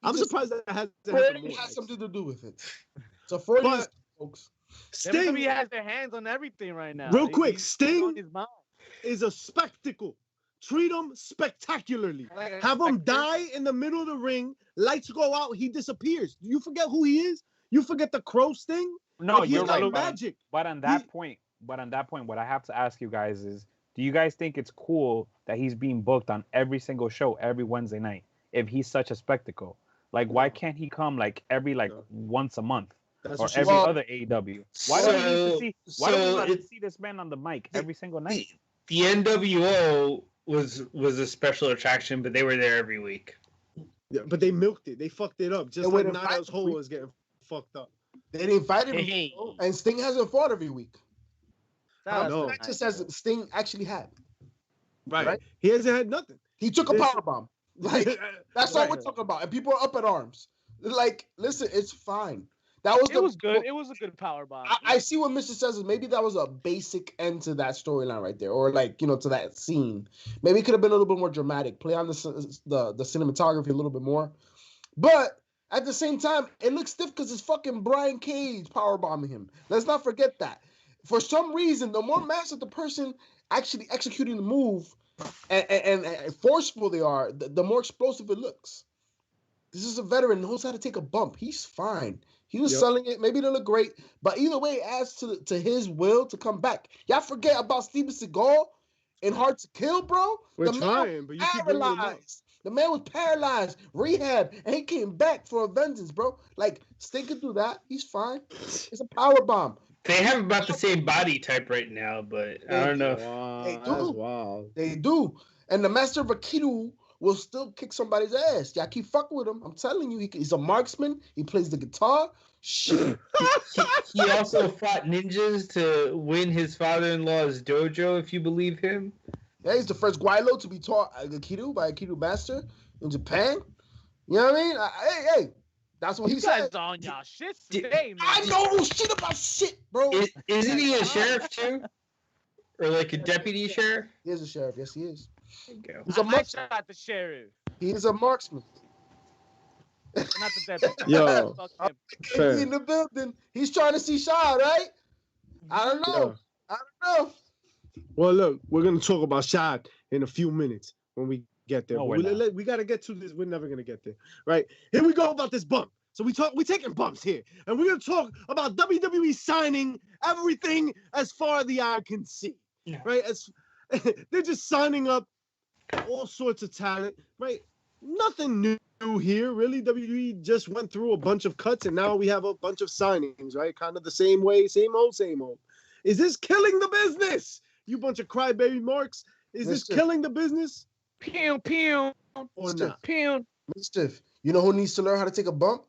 Speaker 5: I'm surprised that hasn't happened
Speaker 6: Brady
Speaker 5: more.
Speaker 6: has something to do with it. So for
Speaker 5: But-
Speaker 6: these folks,
Speaker 5: Sting
Speaker 1: WWE has their hands on everything right now.
Speaker 5: Real quick,
Speaker 1: He's
Speaker 5: Sting-
Speaker 1: on his mind.
Speaker 5: is a spectacle. Treat him spectacularly.
Speaker 1: Like,
Speaker 5: Have him die in the middle of the ring. Lights go out. He disappears. You forget who he is. You forget the Crow Sting.
Speaker 3: No,
Speaker 5: Like,
Speaker 3: you're
Speaker 5: he's
Speaker 3: right.
Speaker 5: like
Speaker 3: But
Speaker 5: magic.
Speaker 3: on that point, what I have to ask you guys is, do you guys think it's cool that he's being booked on every single show every Wednesday night if he's such a spectacle? Like, why can't he come like every once a month
Speaker 5: That's
Speaker 3: or
Speaker 5: what she
Speaker 3: every
Speaker 6: Well,
Speaker 3: other AEW? Why do we need to see? Why do we need to see this man on the mic every single night?
Speaker 4: The NWO was a special attraction, but they were there every week.
Speaker 5: Yeah, but they milked it. They fucked it up. Just
Speaker 6: They
Speaker 5: like
Speaker 6: wouldn't fight
Speaker 5: Niles Hole
Speaker 6: every-
Speaker 5: was getting fucked up.
Speaker 6: they didn't fight him,
Speaker 1: Hey.
Speaker 6: and Sting hasn't fought every week.
Speaker 1: That's
Speaker 5: No.
Speaker 1: nice.
Speaker 6: Just as Sting actually had. Right.
Speaker 5: He hasn't had nothing.
Speaker 6: He took a
Speaker 5: This-
Speaker 6: power bomb. Like that's all
Speaker 5: Right.
Speaker 6: we're talking about, and people are up in arms. Like, listen, it's fine. That was
Speaker 1: It was good. It was a good power bomb.
Speaker 6: I see what Mr. says is maybe that was a basic end to that storyline right there, or like to that scene. Maybe it could have been a little bit more dramatic, play on the cinematography a little bit more. But at the same time, it looks stiff because it's fucking Brian Cage power bombing him. Let's not forget that. For some reason, the more massive the person actually executing the move and forceful they are, the more explosive it looks. This is a veteran, knows how to take a bump. He's fine. He was
Speaker 5: Yep.
Speaker 6: selling it. Maybe it didn't look great, but either way, it adds to his will to come back. Y'all forget about Steven Seagal in Hard to Kill, bro.
Speaker 5: We're
Speaker 6: The man
Speaker 5: trying, but you keep bringing him up.
Speaker 6: paralyzed. The man was paralyzed, rehab, and he came back for a vengeance, bro. Like, Sting could do that. He's fine. It's a power bomb.
Speaker 4: They have about the same body type right now, but I don't know.
Speaker 5: Wow,
Speaker 6: They
Speaker 5: that's
Speaker 6: do.
Speaker 5: wild.
Speaker 6: They do. And the Master of Aikido will still kick somebody's ass. Y'all keep fucking with him. I'm telling you, he's a marksman. He plays the guitar. Shit.
Speaker 4: He also fought ninjas to win his father-in-law's dojo, if you believe him.
Speaker 6: Yeah, he's the first Guaylo to be taught Aikido by Aikido master in Japan. You know what I mean? Hey, that's what he
Speaker 1: You guys
Speaker 6: said.
Speaker 1: on y'all shit today, man.
Speaker 6: I know shit about shit, bro.
Speaker 4: Isn't he a sheriff too? Or like a deputy sheriff?
Speaker 6: He is a sheriff. Yes, he is.
Speaker 4: There you go.
Speaker 6: He's a
Speaker 1: I
Speaker 6: marksman.
Speaker 1: shot the sheriff,
Speaker 6: He is a marksman.
Speaker 1: not the deputy.
Speaker 5: Yo.
Speaker 1: Fuck him.
Speaker 5: Fair.
Speaker 6: He's in the building. He's trying to see Shaw, right? I don't know.
Speaker 5: Yeah.
Speaker 6: I don't know.
Speaker 5: Well, look, we're gonna talk about Shaq in a few minutes when we get there.
Speaker 3: No,
Speaker 5: But
Speaker 3: we're not.
Speaker 5: we gotta get to this. We're never gonna get there, right? Here we go about this bump. So we're taking bumps here, and we're gonna talk about WWE signing everything as far as the eye can see,
Speaker 4: Yeah.
Speaker 5: right? As they're just signing up all sorts of talent, right? Nothing new here, really. WWE just went through a bunch of cuts, and now we have a bunch of signings, right? Kind of the same way, same old, same old. Is this killing the business? You bunch of crybaby marks. Is this
Speaker 6: Listen.
Speaker 5: killing the business
Speaker 1: Pew pew
Speaker 5: or
Speaker 6: Still.
Speaker 5: not?
Speaker 1: pew.
Speaker 6: Mischief. You know who needs to learn how to take a bump?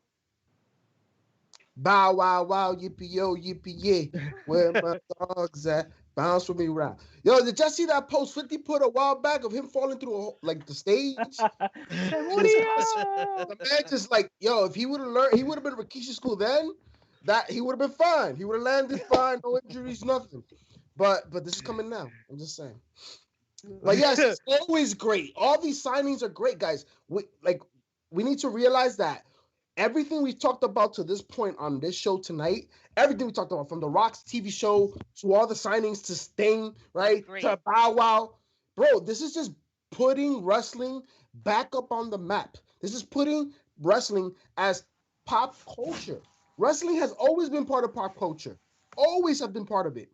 Speaker 6: Bow wow wow yippee yo yippee yay. Where my dogs at? Bounce with me round. Yo, did y'all see that post 50 put a while back of him falling through the stage? The man just like, yo, if he would have learned, he would have been Rikishi school then. That he would have been fine. He would have landed fine, no injuries, nothing. But this is coming now. I'm just saying. But yes, it's always great. All these signings are great, guys. We need to realize that everything we talked about to this point on this show tonight, everything we talked about from the Rock's TV show to all the signings to Sting, right?
Speaker 1: Great.
Speaker 6: To Bow Wow. Bro, this is just putting wrestling back up on the map. This is putting wrestling as pop culture. Wrestling has always been part of pop culture. Always have been part of it.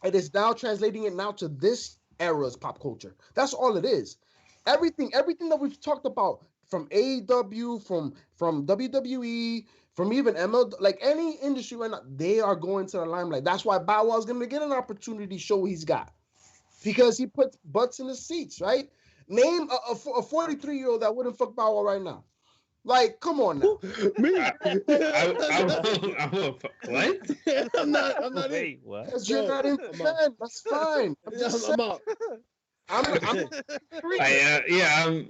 Speaker 6: It is now translating it now to this era's pop culture. That's all it is. Everything that we've talked about from AEW, from WWE, from even ML, like any industry right now, they are going to the limelight. That's why Bow Wow is going to get an opportunity to show what he's got. because he puts butts in the seats, right? Name a 43-year-old that wouldn't fuck Bow Wow right now. Like, come on now.
Speaker 5: Me.
Speaker 4: I won't what?
Speaker 5: I'm not in.
Speaker 3: Wait, what?
Speaker 6: Because you're
Speaker 5: No,
Speaker 6: not into
Speaker 5: I'm out.
Speaker 6: men. That's fine. I'm just saying.
Speaker 5: I'm out.
Speaker 6: I'm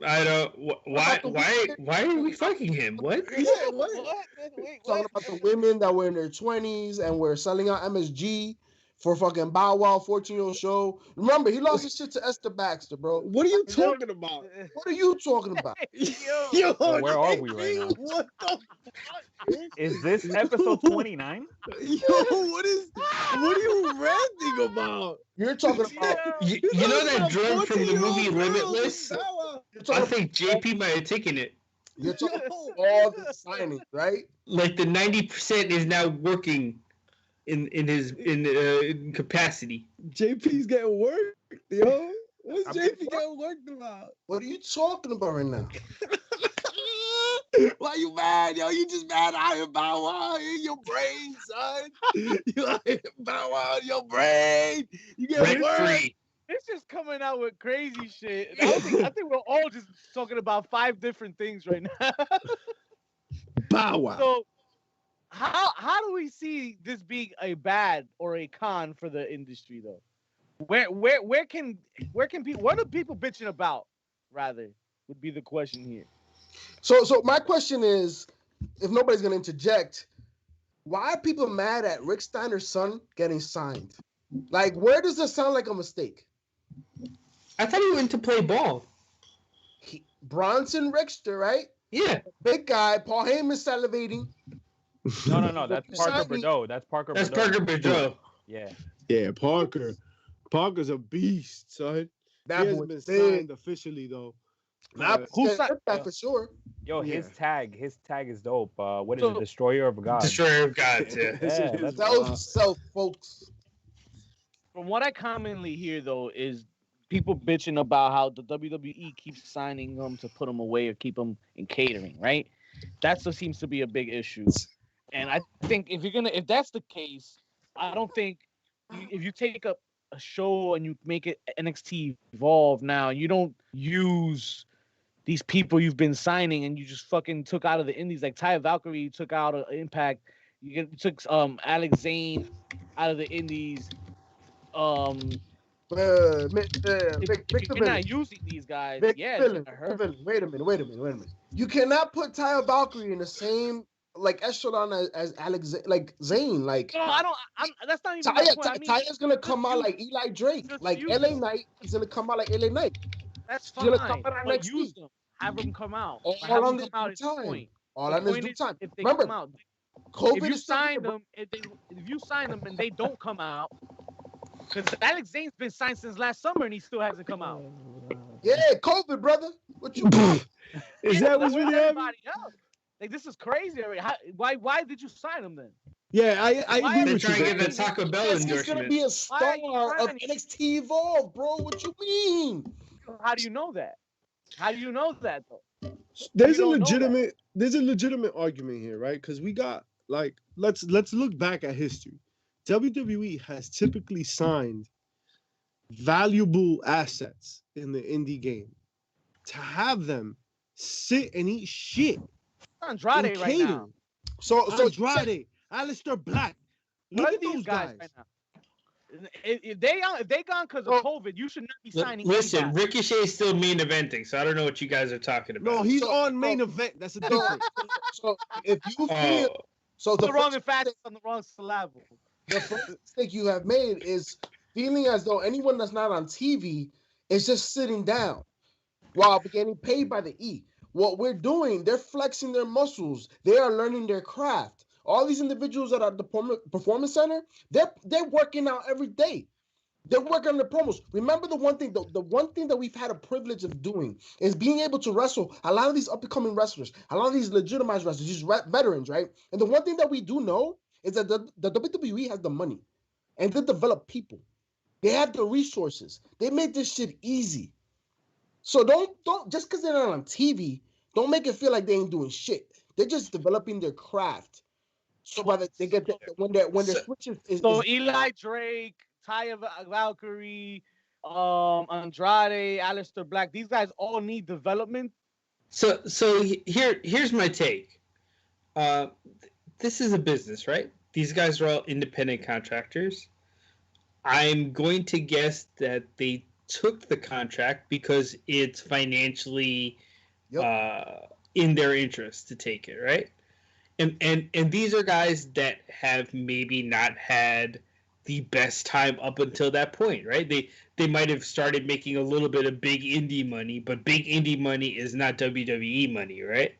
Speaker 4: I don't. Why are we fucking him? What?
Speaker 5: Yeah, what?
Speaker 1: Wait,
Speaker 6: talking about the women that were in their 20s and were selling out MSG for fucking Bow Wow 14-year-old show. Remember, he lost his shit to Esther Baxter, bro.
Speaker 5: What are you talking about?
Speaker 6: What are you talking about?
Speaker 5: Yo,
Speaker 3: Well, where are we right now?
Speaker 5: What the?
Speaker 3: Is this episode 29?
Speaker 5: Yo, what are you ranting about?
Speaker 6: You're talking about.
Speaker 4: You know that drug from the movie Limitless?
Speaker 6: You're
Speaker 4: I
Speaker 6: talking,
Speaker 4: think JP might have taken it.
Speaker 6: you're talking about all the signings, right?
Speaker 4: Like the 90% is now working in his capacity.
Speaker 5: JP's getting worked, yo. What's JP getting worked about?
Speaker 6: What are you talking about right now?
Speaker 5: Why you mad, yo? You just mad out here, Bow Wow, in your brain, son. You out here, Bow Wow, in your brain. You get
Speaker 4: Rent
Speaker 5: worked.
Speaker 4: free.
Speaker 1: It's just coming out with crazy shit. I think we're all just talking about 5 different things right now.
Speaker 5: Bow Wow.
Speaker 1: So how do we see this being a bad or a con for the industry though? Where can people, what are people bitching about rather would be the question here.
Speaker 6: So my question is, if nobody's gonna interject, why are people mad at Rick Steiner's son getting signed? Like, where does this sound like a mistake?
Speaker 4: I thought he went to play ball.
Speaker 6: Bronson Rickster, right?
Speaker 4: Yeah.
Speaker 6: Big guy. Paul Heyman's salivating.
Speaker 3: No. That's Parker
Speaker 6: Signing-
Speaker 3: Bordeaux. That's Parker
Speaker 4: That's
Speaker 3: Bordeaux.
Speaker 4: Parker Bordeaux.
Speaker 3: Yeah.
Speaker 5: Yeah, Parker. Parker's a beast, son. He
Speaker 6: That
Speaker 5: hasn't
Speaker 6: boy
Speaker 5: been
Speaker 6: big.
Speaker 5: signed officially though.
Speaker 1: Who's
Speaker 6: that for sure?
Speaker 3: Yo,
Speaker 5: Yeah.
Speaker 3: his tag is dope. What is
Speaker 1: So-
Speaker 3: it? Destroyer of God.
Speaker 4: Destroyer of Gods, yeah.
Speaker 3: Yeah, that's
Speaker 6: Self, folks.
Speaker 1: From what I commonly hear though is people bitching about how the WWE keeps signing them to put them away or keep them in catering, right? That still seems to be a big issue. And I think if that's the case, I don't think if you take up a show and you make it NXT Evolve now, you don't use these people you've been signing and you just fucking took out of the indies like Taya Valkyrie, you took out of Impact, you took Alex Zane out of the indies.
Speaker 6: Victor
Speaker 1: You're not using these guys.
Speaker 6: Wait
Speaker 1: Yeah,
Speaker 6: a minute. You cannot put Taya Valkyrie in the same like echelon as Alex, like Zane. Like
Speaker 1: no, I don't. That's not even my point. I mean,
Speaker 6: Taya's gonna come out
Speaker 1: use-
Speaker 6: like Eli Drake,
Speaker 1: just
Speaker 6: like
Speaker 1: use
Speaker 6: LA
Speaker 1: them.
Speaker 6: Knight. He's gonna come out like LA Knight.
Speaker 1: that's
Speaker 6: You're gonna
Speaker 1: fine.
Speaker 6: come out on
Speaker 1: But
Speaker 6: NXT.
Speaker 1: use them. Have them come out.
Speaker 6: All
Speaker 1: Have
Speaker 6: on
Speaker 1: them
Speaker 6: this
Speaker 1: come out at
Speaker 6: time.
Speaker 1: this point.
Speaker 6: All
Speaker 1: The
Speaker 6: on this
Speaker 1: point
Speaker 6: due
Speaker 1: is,
Speaker 6: time.
Speaker 1: if they
Speaker 6: Remember,
Speaker 1: come out,
Speaker 6: COVID
Speaker 1: if you
Speaker 6: is still
Speaker 1: sign
Speaker 6: here,
Speaker 1: them, if you sign them and they don't come out, because Alex Zane's been signed since last summer and he still hasn't come out.
Speaker 6: Yeah, COVID, brother. What you mean?
Speaker 5: Is
Speaker 1: Yeah,
Speaker 5: that what's
Speaker 1: so
Speaker 5: really
Speaker 1: is
Speaker 5: happening?
Speaker 1: everybody else. Like this is crazy. Already. Why did you sign him then?
Speaker 5: Yeah, I
Speaker 1: Why
Speaker 5: agree
Speaker 1: are
Speaker 4: They're
Speaker 5: with you.
Speaker 4: trying to
Speaker 1: trying
Speaker 4: get
Speaker 1: to
Speaker 4: the Taco Bell
Speaker 6: He's gonna
Speaker 4: endorsement.
Speaker 6: be a
Speaker 1: Why
Speaker 6: star
Speaker 1: are you
Speaker 6: of
Speaker 1: trying to-
Speaker 6: NXT Evolve, bro. What you mean?
Speaker 1: How do you know that? How do you know that though?
Speaker 5: There's a
Speaker 1: You don't know that.
Speaker 5: legitimate argument here, right? Because we got like let's look back at history. WWE has typically signed valuable assets in the indie game to have them sit and eat shit.
Speaker 1: Andrade
Speaker 5: in
Speaker 1: right
Speaker 5: catering.
Speaker 1: now.
Speaker 6: So
Speaker 5: Andrade, Aleister Black. Look
Speaker 1: What are
Speaker 5: at
Speaker 1: these
Speaker 5: those
Speaker 1: guys
Speaker 5: guys.
Speaker 1: right now? If they gone because of COVID, you should not be signing.
Speaker 4: Listen,
Speaker 1: anybody.
Speaker 4: Ricochet is still main eventing, so I don't know what you guys are talking about.
Speaker 5: No, he's
Speaker 6: So-
Speaker 5: on main event. That's a difference.
Speaker 6: So if you feel
Speaker 4: Oh,
Speaker 6: so,
Speaker 1: the
Speaker 6: the
Speaker 1: wrong
Speaker 6: first,
Speaker 1: emphasis on the wrong syllable.
Speaker 6: the first mistake you have made is feeling as though anyone that's not on TV is just sitting down while getting paid by the E. What we're doing, they're flexing their muscles. They are learning their craft. All these individuals that are at the performance center, they're working out every day. They're working on the promos. Remember the one thing that we've had a privilege of doing is being able to wrestle a lot of these up-and-coming wrestlers, a lot of these legitimized wrestlers, these veterans, right? And the one thing that we do know is that the WWE has the money and they develop people. They have the resources. They made this shit easy. So don't just because they're not on TV, don't make it feel like they ain't doing shit. They're just developing their craft. So by the they get when their switches is
Speaker 1: So Eli Drake, Taya Valkyrie, Andrade, Aleister Black. These guys all need development.
Speaker 4: So here's my take. This is a business, right? These guys are all independent contractors. I'm going to guess that they took the contract because it's financially in their interest to take it, right? And these are guys that have maybe not had the best time up until that point, right? They might have started making a little bit of big indie money, but big indie money is not WWE money, right?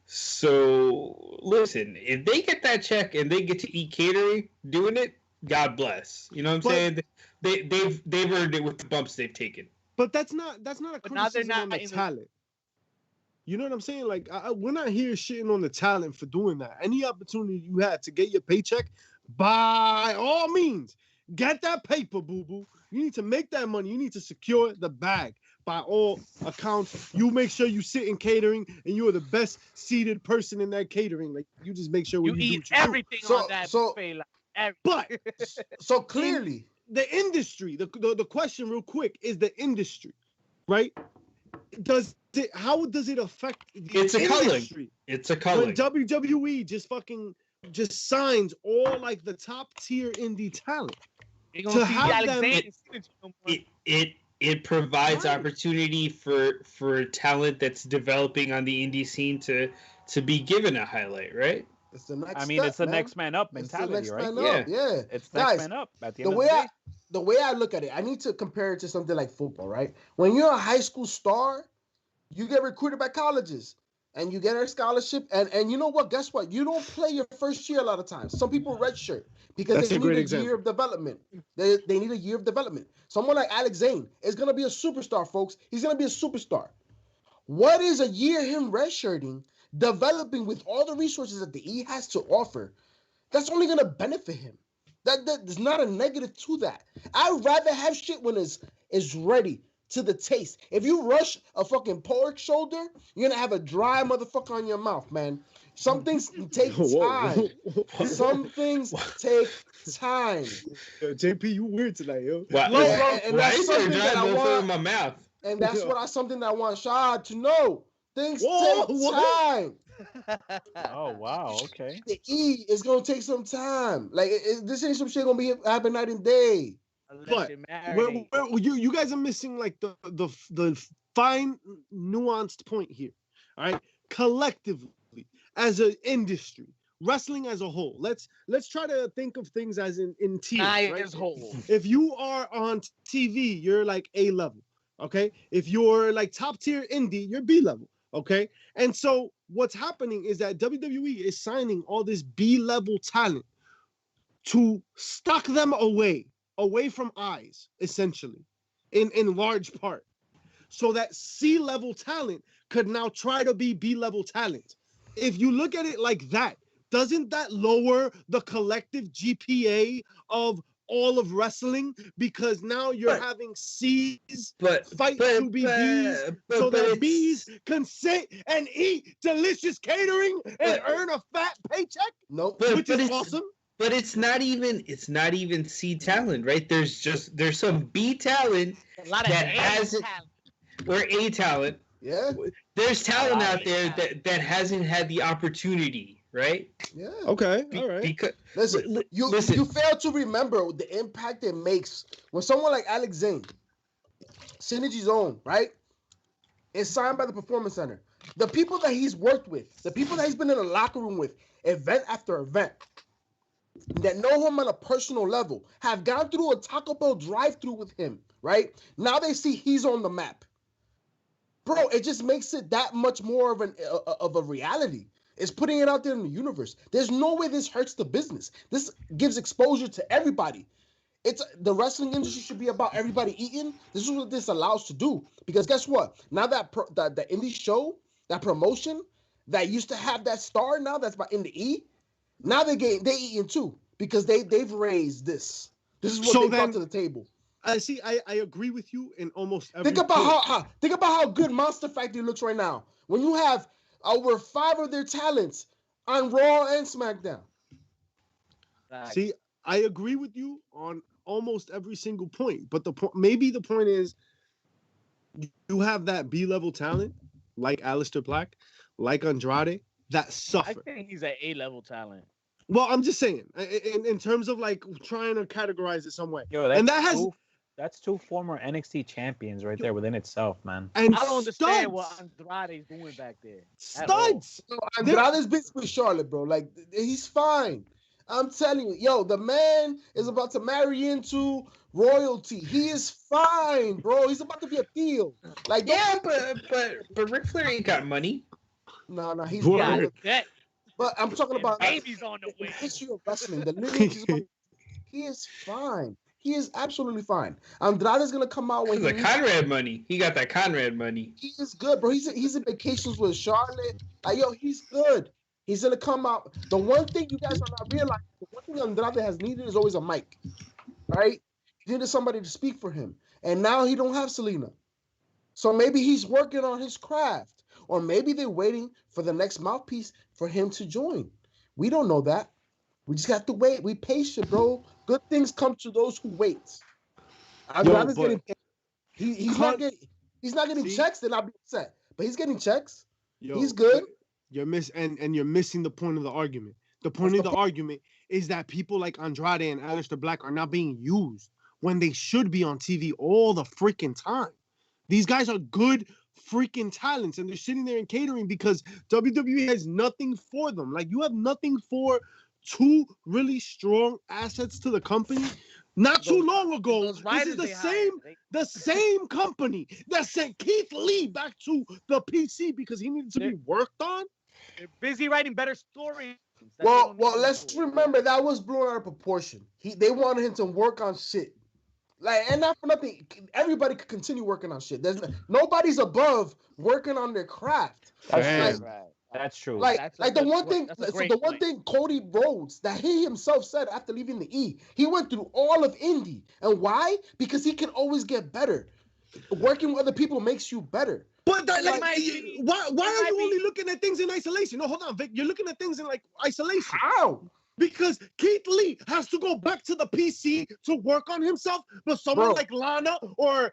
Speaker 4: So listen, if they get that check and they get to eat catering doing it, God bless. You know what I'm saying? They've earned it with the bumps they've taken.
Speaker 5: But that's not a criticism on the talent. You know what I'm saying? Like, we're not here shitting on the talent for doing that. Any opportunity you had to get your paycheck, by all means, get that paper, boo-boo. You need to make that money. You need to secure the bag. By all accounts, you make sure you sit in catering and you are the best seated person in that catering. Like, you just make sure
Speaker 1: you eat everything on that buffet.
Speaker 6: But so clearly,
Speaker 5: the industry. The question, real quick, is the industry, right? How does it affect the industry?
Speaker 4: It's a culling.
Speaker 5: When WWE just signs all like the top tier indie talent.
Speaker 1: To have them,
Speaker 4: it provides opportunity for talent that's developing on the indie scene to be given a highlight, right?
Speaker 6: It's the next
Speaker 3: it's the next man up mentality, right?
Speaker 6: Yeah.
Speaker 3: It's next man up at the end of the day.
Speaker 6: The way I look at it, I need to compare it to something like football, right? When you're a high school star, you get recruited by colleges and you get a scholarship. And you know what? Guess what? You don't play your first year a lot of times. Some people redshirt because they need a year of development. They need a year of development. Someone like Alex Zane is going to be a superstar, folks. He's going to be a superstar. What is a year him redshirting, developing with all the resources that the E has to offer? That's only going to benefit him. There's not a negative to that. I'd rather have shit when it's ready to the taste. If you rush a fucking pork shoulder, you're gonna have a dry motherfucker on your mouth, man. Some things take time. Some things take time.
Speaker 5: Yo, JP, you weird tonight, yo.
Speaker 6: And that's something that I want
Speaker 4: in my mouth.
Speaker 6: And that's something that I want Shad to know. Things take time.
Speaker 3: Oh wow, okay.
Speaker 6: The E is gonna take some time. Like this ain't some shit gonna be happen night and day.
Speaker 5: But you guys are missing like the fine nuanced point here. All right, collectively as an industry, wrestling as a whole. Let's try to think of things as in tiers. Right?
Speaker 1: As whole.
Speaker 5: If you are on TV, you're like A level. Okay, if you're like top tier indie, you're B level. Okay, and so what's happening is that WWE is signing all this B level talent to stock them away from eyes, essentially, in large part, so that C-level talent could now try to be B-level talent. If you look at it like that, doesn't that lower the collective GPA of all of wrestling? Because now you're having C's fight to be B's, so that B's can sit and eat delicious catering and earn a fat paycheck?
Speaker 6: Nope.
Speaker 5: Which is awesome.
Speaker 4: But it's not even C talent, right? There's some B talent that hasn't, or A talent.
Speaker 6: Yeah.
Speaker 4: There's talent out there that hasn't had the opportunity, right?
Speaker 6: Yeah.
Speaker 5: Okay. All right.
Speaker 6: Because you fail to remember the impact it makes when someone like Alex Zane, Synergy Zone, right, is signed by the Performance Center. The people that he's worked with, the people that he's been in the locker room with, event after event, that know him on a personal level, have gone through a Taco Bell drive-through with him, right? Now they see he's on the map. Bro, it just makes it that much more of a reality. It's putting it out there in the universe. There's no way this hurts the business. This gives exposure to everybody. The wrestling industry should be about everybody eating. This is what this allows to do. Because guess what? Now that the indie show, that promotion that used to have that star, now that's in the E. Now they eating too because they've raised this. This is what they brought to the table.
Speaker 5: I agree with you in almost every.
Speaker 6: Think about how good Monster Factory looks right now. When you have over 5 of their talents on Raw and SmackDown.
Speaker 5: See, I agree with you on almost every single point, but maybe the point is you have that B-level talent like Aleister Black, like Andrade that
Speaker 1: I
Speaker 5: suffer.
Speaker 1: think he's an A-level talent.
Speaker 5: Well, I'm just saying in terms of like trying to categorize it some way.
Speaker 3: Yo, that's two former NXT champions right there within itself, man.
Speaker 5: And
Speaker 1: I don't understand
Speaker 5: studs.
Speaker 1: what Andrade's doing back there.
Speaker 5: Studs.
Speaker 6: Andrade's busy with Charlotte, bro. Like he's fine. I'm telling you, yo, the man is about to marry into royalty. He is fine, bro. He's about to be a heel. Like,
Speaker 4: Yeah, but Ric Flair ain't got money.
Speaker 6: no, he's
Speaker 5: Word.
Speaker 6: not.
Speaker 1: That
Speaker 6: But I'm talking about
Speaker 1: baby's on the
Speaker 6: the
Speaker 1: way.
Speaker 6: history of wrestling. The lineage is about, he is fine. He is absolutely fine. Andrade's gonna come out when
Speaker 4: The Conrad money. He got that Conrad money.
Speaker 6: he is good, bro. He's in vacations with Charlotte. Like, yo, he's good. He's gonna come out. The one thing you guys are not realizing, the one thing Andrade has needed is always a mic, right? He needed somebody to speak for him, and now he don't have Selena. So maybe he's working on his craft, or maybe they're waiting for the next mouthpiece for him to join. We don't know that. We just have to wait. We patient, bro. Good things come to those who wait. Andrade's
Speaker 5: but-
Speaker 6: getting paid. He's not getting
Speaker 5: See?
Speaker 6: checks, then I'll be upset. But he's getting checks.
Speaker 5: Yo,
Speaker 6: He's good.
Speaker 5: You're missing the point of the argument. The point of the argument is that people like Andrade and Aleister Black are not being used when they should be on TV all the freaking time. These guys are good freaking talents, and they're sitting there and catering because WWE has nothing for them. Like, you have nothing for two really strong assets to the company. Not too long ago,
Speaker 1: Those
Speaker 5: this
Speaker 1: writers
Speaker 5: is the
Speaker 1: they
Speaker 5: same
Speaker 1: hired,
Speaker 5: the same company that sent Keith Lee back to the PC because he needed to be worked on.
Speaker 1: They're busy writing better stories. that they
Speaker 6: Well,
Speaker 1: don't need him
Speaker 6: let's
Speaker 1: for.
Speaker 6: remember that was blown out of proportion. They wanted him to work on shit. Like, and not for nothing, everybody could continue working on shit. Nobody's above working on their craft.
Speaker 5: Damn.
Speaker 1: Right.
Speaker 3: That's true.
Speaker 6: Like,
Speaker 1: That's a
Speaker 6: like the
Speaker 1: good
Speaker 6: one
Speaker 1: point.
Speaker 6: thing,
Speaker 1: That's a
Speaker 6: so
Speaker 1: great
Speaker 6: the one
Speaker 1: point.
Speaker 6: thing Cody Rhodes that he himself said after leaving the E, he went through all of indie, and why? Because he can always get better. Working with other people makes you better.
Speaker 5: But that, like,
Speaker 1: might be-
Speaker 5: why
Speaker 1: it
Speaker 5: are
Speaker 1: might
Speaker 5: you
Speaker 1: be-
Speaker 5: only looking at things in isolation? No, hold on, Vic. You're looking at things in like isolation.
Speaker 6: How?
Speaker 5: Because Keith Lee has to go back to the PC to work on himself, but someone
Speaker 6: Bro.
Speaker 5: like Lana or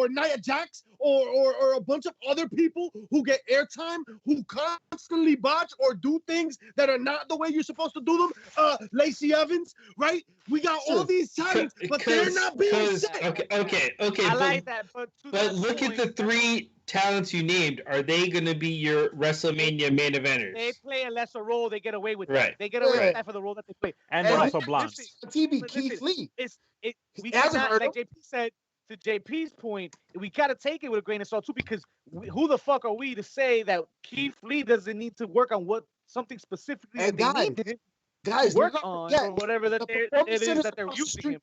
Speaker 5: Nia Jax or a bunch of other people who get airtime, who constantly botch or do things that are not the way you're supposed to do them. Lacey Evans, right? We got all these talents, but they're not being set.
Speaker 4: Okay.
Speaker 1: I like that, but
Speaker 4: But look at the three talents you named. Are they going to be your WrestleMania main eventers?
Speaker 1: They play a lesser role. They get away with
Speaker 4: Right.
Speaker 1: that. They get away
Speaker 6: Right.
Speaker 1: with that for the role that they play.
Speaker 3: And
Speaker 6: And
Speaker 3: they're
Speaker 6: listen,
Speaker 3: also blonde.
Speaker 6: TV,
Speaker 1: Listen,
Speaker 6: Keith Lee.
Speaker 1: We
Speaker 6: He hasn't
Speaker 1: cannot,
Speaker 6: heard
Speaker 1: like
Speaker 6: him.
Speaker 1: JP said, to JP's point, we got to take it with a grain of salt too, because who the fuck are we to say that Keith Lee doesn't need to work on something specifically
Speaker 6: And
Speaker 1: that they need him
Speaker 6: Guys,
Speaker 1: to work
Speaker 6: let's not
Speaker 1: on,
Speaker 6: forget,
Speaker 1: or whatever that
Speaker 6: the
Speaker 1: it
Speaker 6: performance
Speaker 1: is
Speaker 6: centers
Speaker 1: that they're
Speaker 6: across the
Speaker 1: using
Speaker 6: street.
Speaker 1: him.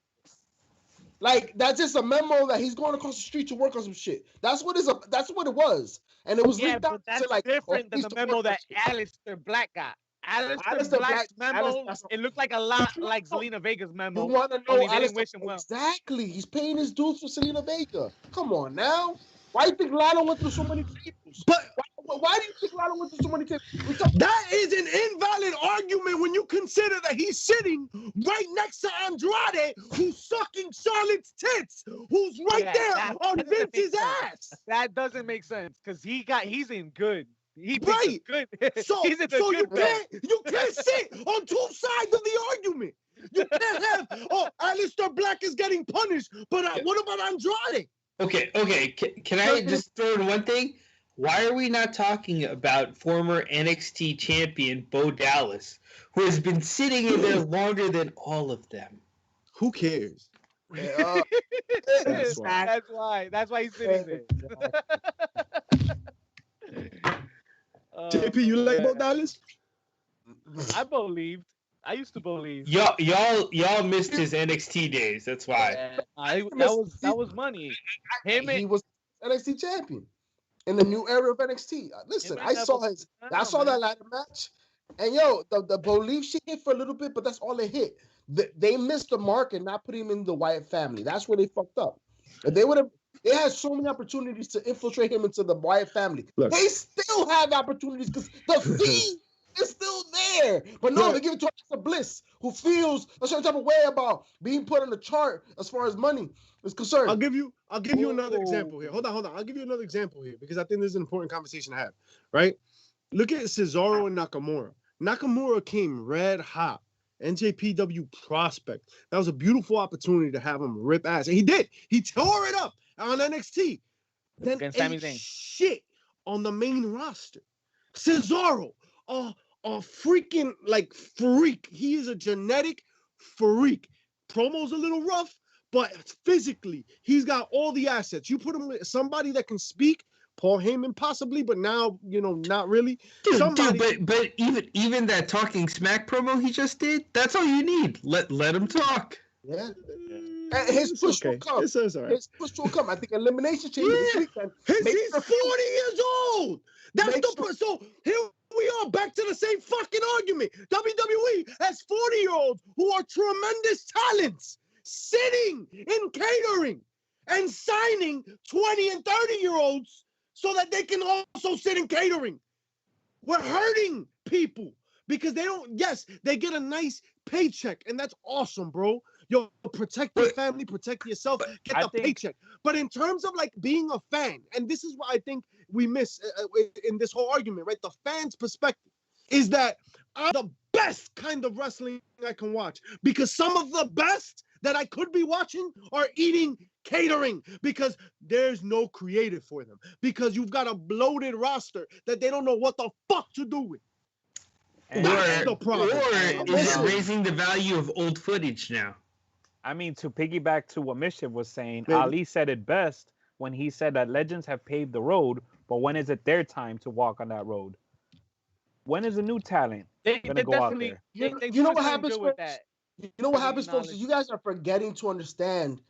Speaker 6: Like, that's just a memo that he's going across the street to work on some shit. That's what it was. And it was
Speaker 1: Yeah,
Speaker 6: leaked
Speaker 1: but
Speaker 6: out
Speaker 1: that's
Speaker 6: to like
Speaker 1: different than
Speaker 6: he's
Speaker 1: the
Speaker 6: to
Speaker 1: memo
Speaker 6: work
Speaker 1: that
Speaker 6: on
Speaker 1: Aleister Black got. Aleister
Speaker 6: Aleister
Speaker 1: Black's
Speaker 6: Black-
Speaker 1: memo,
Speaker 6: Aleister-
Speaker 1: it looked like a lot like Zelina Vega's
Speaker 6: shit.
Speaker 1: memo.
Speaker 6: You want to know
Speaker 1: Only they didn't
Speaker 6: Aleister-
Speaker 1: wish him well.
Speaker 6: Exactly. He's paying his dues for Selena Vega. Come on now. Why do you think Lana went through so many tables?
Speaker 5: But
Speaker 6: Why do you think Lana went through so many tables? We talk-
Speaker 5: that is an invalid argument when you consider that he's sitting right next to Andrade, who's sucking Charlotte's tits, who's right
Speaker 1: Yeah,
Speaker 5: there
Speaker 1: that
Speaker 5: on
Speaker 1: doesn't make
Speaker 5: Vince's
Speaker 1: sense.
Speaker 5: ass.
Speaker 1: That doesn't make sense because he's in good. He picked
Speaker 5: Right.
Speaker 1: a good.
Speaker 5: So,
Speaker 1: he's in a
Speaker 5: so
Speaker 1: good bag.
Speaker 5: you can't sit on two sides of the argument. You can't have, Aleister Black is getting punished, but what about Andrade?
Speaker 4: Okay. Can I just throw in one thing? Why are we not talking about former NXT champion Bo Dallas, who has been sitting in there longer than all of them?
Speaker 5: Who cares?
Speaker 1: That's why. That's why he's sitting there.
Speaker 5: JP, you like Bo
Speaker 1: man.
Speaker 5: Dallas?
Speaker 1: I believed. I used to believe.
Speaker 4: Y'all missed his NXT days. That's why.
Speaker 1: That was money.
Speaker 6: He was NXT champion in the new era of NXT. Listen,
Speaker 1: might
Speaker 6: I
Speaker 1: have
Speaker 6: saw
Speaker 1: a-
Speaker 6: his.
Speaker 1: I
Speaker 6: I
Speaker 1: don't
Speaker 6: saw
Speaker 1: know,
Speaker 6: that
Speaker 1: man.
Speaker 6: ladder match, and yo, the belief shit hit for a little bit, but that's all it hit. They missed the mark and not putting him in the Wyatt family. That's where they fucked up. If they would have, they had so many opportunities to infiltrate him into the Wyatt family.
Speaker 5: Look.
Speaker 6: They still have opportunities because the Fiend It's still there. But no, they give it to Alexa Bliss, who feels a certain type of way about being put on the chart as far as money is concerned.
Speaker 5: I'll give you another example here. Hold on. I'll give you another example here because I think this is an important conversation to have, right? Look at Cesaro and Nakamura. Nakamura came red hot. NJPW prospect. That was a beautiful opportunity to have him rip ass. And he did. He tore it up on NXT. Then ate shit on the main roster. Cesaro, a freaking like freak. He is a genetic freak. Promo's a little rough, but physically, he's got all the assets. You put him with somebody that can speak, Paul Heyman possibly, but now, not really.
Speaker 4: Dude, but even that talking smack promo he just did, that's all you need. Let him talk.
Speaker 6: Yeah. And his push will come.
Speaker 5: His
Speaker 6: push will come. I think Elimination Chamber this weekend.
Speaker 5: He's 40 years old. So here we are back to the same fucking argument. WWE has 40-year-olds who are tremendous talents sitting in catering and signing 20 and 30-year-olds so that they can also sit in catering. We're hurting people because they get a nice paycheck, and that's awesome, bro. Yo, protect your family, protect yourself, get the paycheck. But in terms of like being a fan, and this is what I think we miss in this whole argument, right? The fan's perspective is that I'm the best kind of wrestling I can watch because some of the best that I could be watching are eating catering because there's no creative for them because you've got a bloated roster that they don't know what the fuck to do with.
Speaker 4: That's the problem. Or is it raising the value of old footage now?
Speaker 3: I mean, to piggyback to what Mischief was saying, Ali said it best when he said that legends have paved the road, but when is it their time to walk on that road? When is a new talent going to go out there?
Speaker 6: You know what happens, folks? You know what happens, folks? You guys are forgetting to understand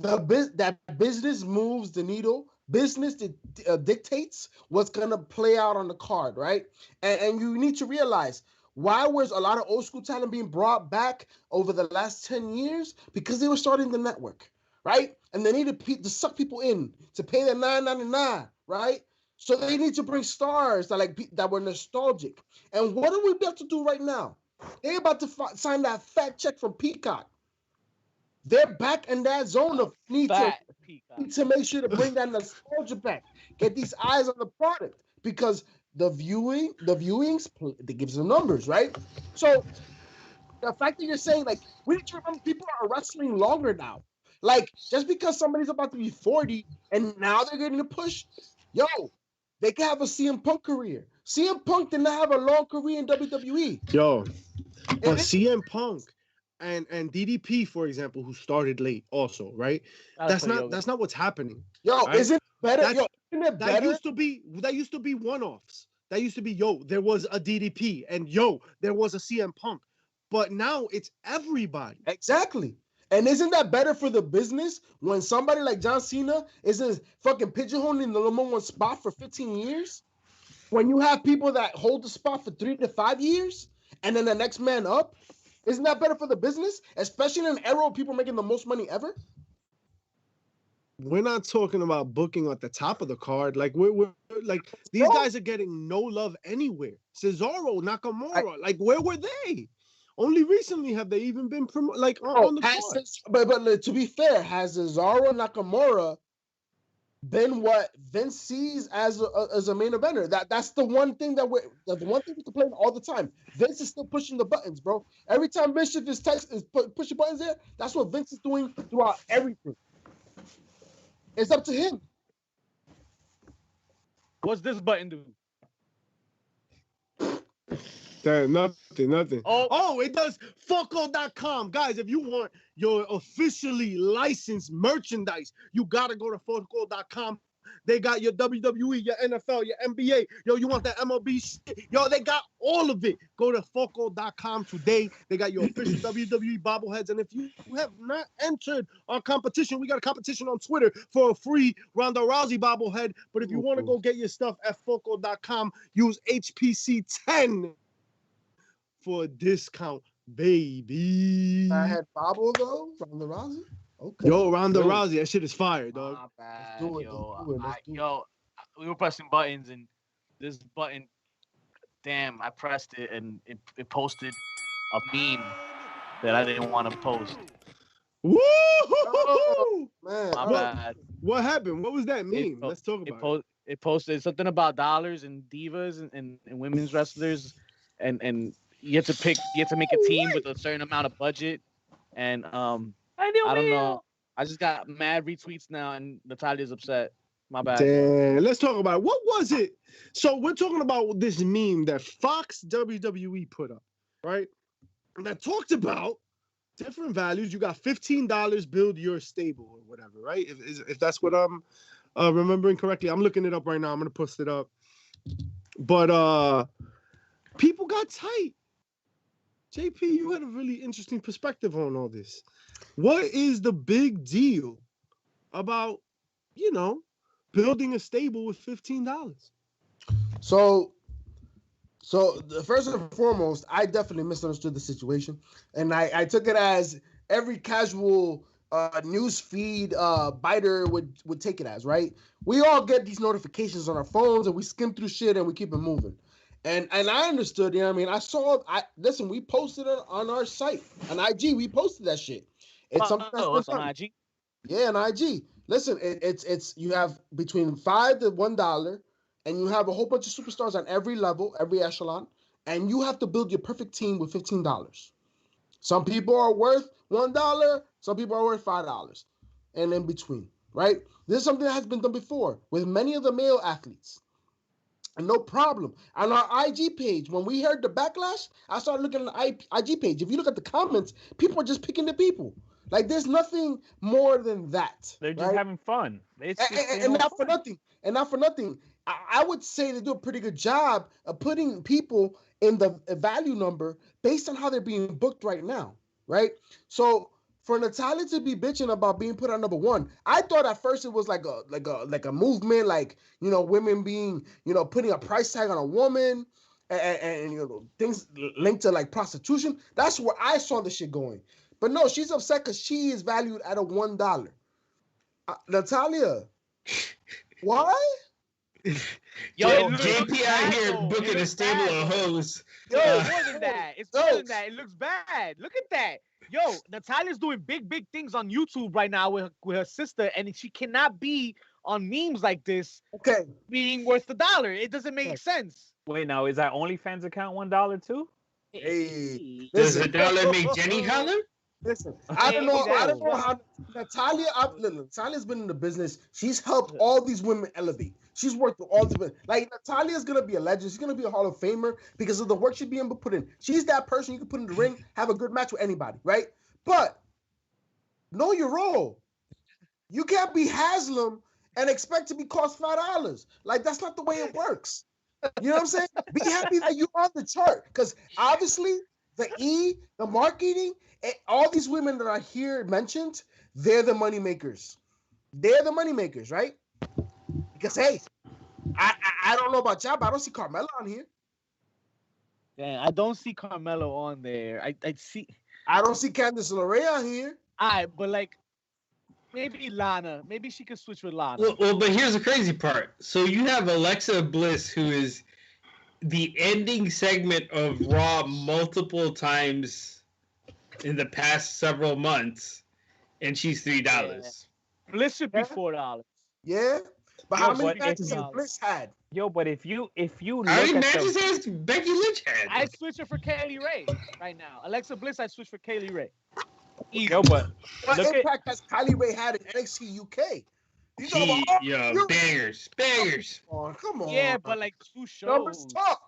Speaker 6: that business moves the needle. Business dictates what's going to play out on the card, right? And you need to realize, why was a lot of old school talent being brought back over the last 10 years? Because they were starting the network, right? And they needed to suck people in to pay their $9.99, right? So they need to bring stars that were nostalgic. And what are we about to do right now? They're about to sign that fat check from Peacock. They're back in that zone of need to make sure to bring that nostalgia back. Get these eyes on the product because the viewings, they gives them numbers, right? So the fact that you're saying, like, we need to remember people are wrestling longer now. Like, just because somebody's about to be 40 and now they're getting a push, they can have a CM Punk career. CM Punk did not have a long career in WWE.
Speaker 5: But CM Punk and DDP, for example, who started late also, right? That's not what's happening.
Speaker 6: Right? Isn't it better?
Speaker 5: That used to be one-offs. That used to be, there was a DDP and there was a CM Punk. But now it's everybody.
Speaker 6: Exactly. And isn't that better for the business when somebody like John Cena isn't fucking pigeonholed in the number one spot for 15 years? When you have people that hold the spot for 3 to 5 years and then the next man up, isn't that better for the business? Especially in an era of people making the most money ever?
Speaker 5: We're not talking about booking at the top of the card. Like we're like these guys are getting no love anywhere. Cesaro, Nakamura, like where were they? Only recently have they even been on the card.
Speaker 6: But to be fair, has Cesaro and Nakamura been what Vince sees as a main eventer? That's the one thing we complain all the time. Vince is still pushing the buttons, bro. Every time Bishop is pushing buttons there, that's what Vince is doing throughout everything. It's up to him.
Speaker 1: What's this button do?
Speaker 5: Nothing. Oh, it does Foco.com. Guys, if you want your officially licensed merchandise, you gotta go to Foco.com. They got your WWE, your NFL, your NBA. You want that MLB shit? They got all of it. Go to Foco.com today. They got your official WWE bobbleheads. And if you have not entered our competition, we got a competition on Twitter for a free Ronda Rousey bobblehead. But if you want to go get your stuff at Foco.com, use HPC10 for a discount, baby.
Speaker 6: I had Bobble though, Ronda Rousey. Okay.
Speaker 5: Ronda Rousey, that shit is fire, dog.
Speaker 1: Let's do it. We were pressing buttons and this button damn, I pressed it and it posted a meme that I didn't want to post.
Speaker 5: Woo!
Speaker 6: Oh, man.
Speaker 1: My
Speaker 6: Oh,
Speaker 1: bad.
Speaker 5: What happened? What was that meme?
Speaker 1: po-
Speaker 5: Let's talk about it.
Speaker 1: It posted something about dollars and divas and women's wrestlers, and you have to make a team with a certain amount of budget, and I don't know. I just got mad retweets now, and Natalia's upset. My bad.
Speaker 5: Damn. Let's talk about it. What was it? So we're talking about this meme that Fox WWE put up, right? And that talked about different values. You got $15, build your stable or whatever, right? If that's what I'm remembering correctly. I'm looking it up right now. I'm gonna post it up. But people got tight. JP, you had a really interesting perspective on all this. What is the big deal about, building a stable with $15?
Speaker 6: So first and foremost, I definitely misunderstood the situation, and I took it as every casual news feed biter would take it as, right? We all get these notifications on our phones, and we skim through shit, and we keep it moving. And I understood, listen, we posted it on our site, on IG, we posted that shit. It's something that's
Speaker 1: on IG.
Speaker 6: Yeah, on IG. Listen, it's you have between $5 to $1, and you have a whole bunch of superstars on every level, every echelon, and you have to build your perfect team with $15. Some people are worth $1, some people are worth $5, and in between, right? This is something that has been done before with many of the male athletes. And no problem. On our IG page, when we heard the backlash, I started looking at the IG page. If you look at the comments, people are just picking the people. Like, there's nothing more than that.
Speaker 3: They're just having fun.
Speaker 6: And not for nothing. And not for nothing. I would say they do a pretty good job of putting people in the value number based on how they're being booked right now, right? So for Natalia to be bitching about being put on number one, I thought at first it was like a movement, like, women being, putting a price tag on a woman and things linked to like prostitution. That's where I saw the shit going. But no, she's upset because she is valued at a $1. Natalia, why?
Speaker 4: Yo, JP out here booking a stable of hoes.
Speaker 1: Yo, it's more than that. It's more than that. It looks bad. Look at that. Yo, Natalia's doing big things on YouTube right now with her sister, and she cannot be on memes like this.
Speaker 6: Okay,
Speaker 1: being worth $1. It doesn't make sense.
Speaker 3: Wait, now is that OnlyFans account $1 too?
Speaker 6: Hey,
Speaker 4: does $1 make Jenny holler?
Speaker 6: Listen, I don't know how Natalia's been in the business. She's helped all these women elevate. She's worked with all these women. Like, Natalia's gonna be a legend. She's gonna be a Hall of Famer because of the work she's being put in. She's that person you can put in the ring, have a good match with anybody, right? But know your role. You can't be Haslam and expect to be cost $5. Like, that's not the way it works. You know what I'm saying? Be happy that you're on the chart, because obviously the marketing, all these women that are here mentioned, they're the money makers. They're the money makers, right? Because hey, I don't know about y'all, but I don't see Carmella on here.
Speaker 1: Yeah, I don't see Carmelo on there. I don't see
Speaker 6: Candice LeRae on here.
Speaker 1: But like maybe Lana. Maybe she could switch with Lana.
Speaker 4: Well, but here's the crazy part. So you have Alexa Bliss, who is the ending segment of Raw multiple times in the past several months, and she's $3.
Speaker 1: Yeah. Bliss should be $4.
Speaker 6: Yeah, but how many matches has Bliss had?
Speaker 3: Yo, but if you look
Speaker 4: how many
Speaker 3: at
Speaker 4: matches has Becky Lynch had?
Speaker 1: I'd switch her for Kaylee Ray right now. Alexa Bliss, I'd switch for Kaylee Ray. Easy.
Speaker 3: Yo, but
Speaker 6: what impact has Kylie Ray had in NXT UK?
Speaker 4: Bangers.
Speaker 6: Oh, come on.
Speaker 1: Yeah, but like 2 shows.
Speaker 6: Numbers talk.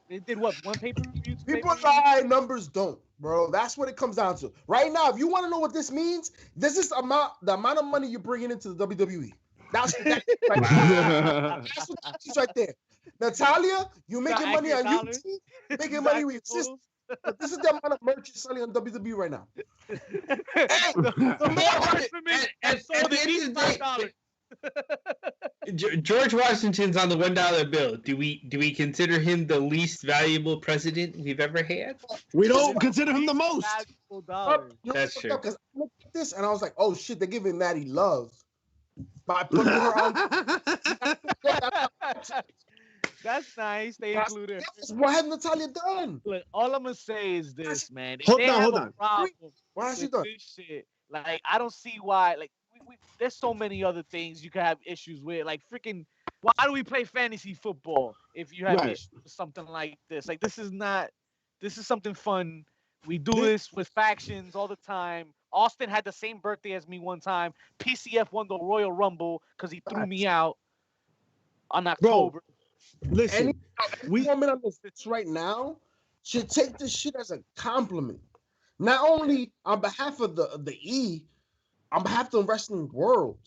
Speaker 1: They did what? 1 pay-per-view?
Speaker 6: People lie, numbers don't, bro. That's what it comes down to. Right now, if you want to know what this means, this is the amount of money you're bringing into the WWE. That's what that is right there. That's what that is right there. Natalia, you making money on YouTube, making money with your sister. But this is the amount of merch you're selling on WWE right now.
Speaker 1: Hey,
Speaker 4: George Washington's on the $1 bill. Do we consider him the least valuable president we've ever had?
Speaker 5: We don't consider him the most.
Speaker 4: That's true.
Speaker 6: Because I looked at this and I was like, oh shit, they're giving Natty love by putting her on.
Speaker 1: That's nice. They include her.
Speaker 6: Yes, what has Natalia done?
Speaker 1: Look, all I'm gonna say is this, man. If
Speaker 2: Hold
Speaker 1: they
Speaker 2: on,
Speaker 1: have
Speaker 2: hold
Speaker 1: a
Speaker 2: on.
Speaker 1: problem
Speaker 6: What has she
Speaker 1: with
Speaker 6: done?
Speaker 1: this shit, like I don't see why. Like there's so many other things you could have issues with. Like freaking, why do we play fantasy football if you have
Speaker 2: Right.
Speaker 1: issues with something like this? Like this is not. This is something fun. We do
Speaker 2: This-
Speaker 1: this with factions all the time. Austin had the same birthday as me one time. PCF won the Royal Rumble because he threw me out on October.
Speaker 2: Listen,
Speaker 6: Any woman on this right now should take this shit as a compliment. Not only on behalf of the E, on behalf of the wrestling world.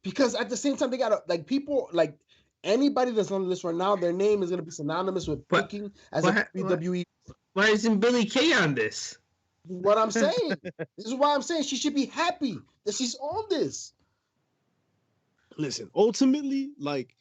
Speaker 6: Because at the same time, they gotta like people like anybody that's on this right now, their name is gonna be synonymous with
Speaker 4: What-
Speaker 6: picking as
Speaker 4: what-
Speaker 6: a WWE.
Speaker 4: Why isn't Billy Kay on this?
Speaker 6: What I'm saying. This is why I'm saying she should be happy that she's on this.
Speaker 2: listen. Ultimately, like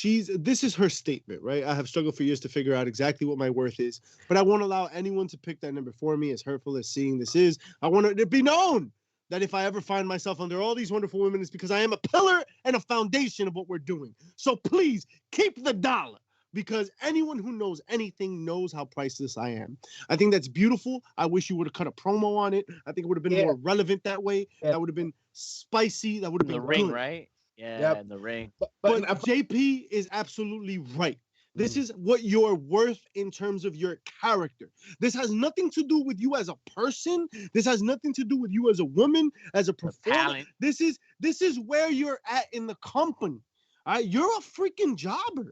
Speaker 2: this is her statement, right? I have struggled for years to figure out exactly what my worth is, but I won't allow anyone to pick that number for me. As hurtful as seeing this is, I want it to be known that if I ever find myself under all these wonderful women, it's because I am a pillar and a foundation of what we're doing. So please keep the dollar, because anyone who knows anything knows how priceless I am. I think that's beautiful. I wish you would have cut a promo on it. I think it would have been more relevant that way.
Speaker 6: Yeah.
Speaker 2: That would have been spicy. That would have
Speaker 1: In the
Speaker 2: been
Speaker 1: ring,
Speaker 2: good.
Speaker 1: right? Yeah,
Speaker 6: Yep.
Speaker 1: in the ring.
Speaker 2: But JP is absolutely right. This is what you're worth in terms of your character. This has nothing to do with you as a person. This has nothing to do with you as a woman, as a performer.
Speaker 1: talent.
Speaker 2: This is where you're at in the company. All right, you're a freaking jobber.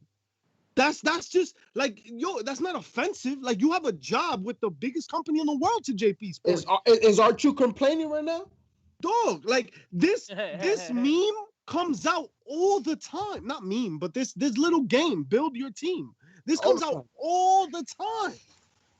Speaker 2: That's just like, yo, that's not offensive. Like, you have a job with the biggest company in the world to JP Sports.
Speaker 6: Is R2 complaining right now?
Speaker 2: Dog, like this meme comes out all the time. Not meme, but this little game, build your team. This comes out all the time.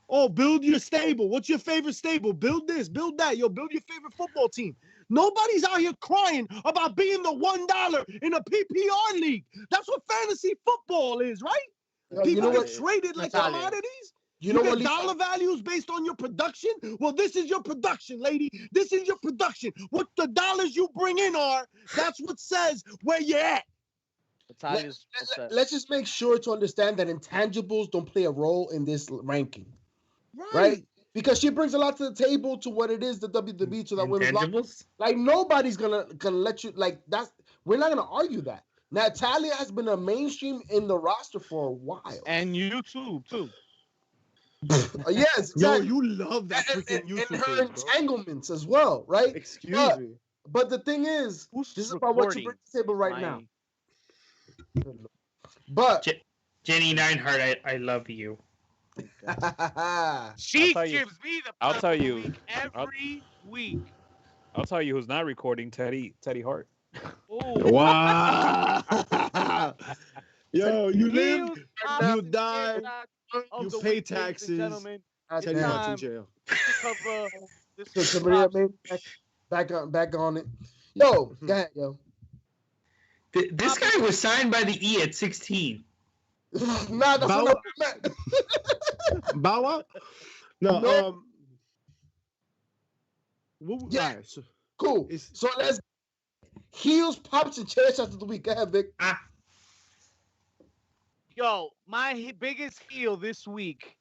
Speaker 2: Oh, build your stable. What's your favorite stable? Build this, build that. Yo, build your favorite football team. Nobody's out here crying about being the $1 in a PPR league. That's what fantasy football is, right? People get traded like
Speaker 1: Natalia.
Speaker 2: commodities.
Speaker 6: You know
Speaker 2: get
Speaker 6: what?
Speaker 2: dollar values based on your production? Well, this is your production, lady. This is your production. What the dollars you bring in are, that's what says where you're at.
Speaker 6: Let's just make sure to understand that intangibles don't play a role in this ranking. Right? Because she brings a lot to the table to what it is the WWE to that women's life. Like nobody's gonna let you like that's we're not gonna argue that. Natalia has been a mainstream in the roster for a while.
Speaker 1: And YouTube too.
Speaker 6: Yes, exactly.
Speaker 2: Yo, you love that freaking YouTube
Speaker 6: and her
Speaker 2: page, bro.
Speaker 6: entanglements as well, right?
Speaker 2: Excuse me.
Speaker 6: But the thing is, this is about what you bring to the table right now. But
Speaker 4: Jenny Neinhardt, I love you.
Speaker 1: She gives me the
Speaker 3: I'll tell you
Speaker 1: week every week.
Speaker 3: I'll tell you who's not recording. Teddy Hart.
Speaker 1: Ooh.
Speaker 2: Wow. Yo, you live, you die, you pay taxes. Teddy Hart's in jail.
Speaker 1: Cover this
Speaker 6: So Maria, maybe back on it. Yo, go ahead, yo.
Speaker 4: This guy was signed by the E at 16.
Speaker 6: Nah, that's what I meant.
Speaker 2: Bow Wow? No,
Speaker 6: No.
Speaker 2: Yeah.
Speaker 6: Right, so, cool. So let's heels, pops, and chair shots of the week. Go ahead, Vic.
Speaker 1: Yo, my biggest heel this week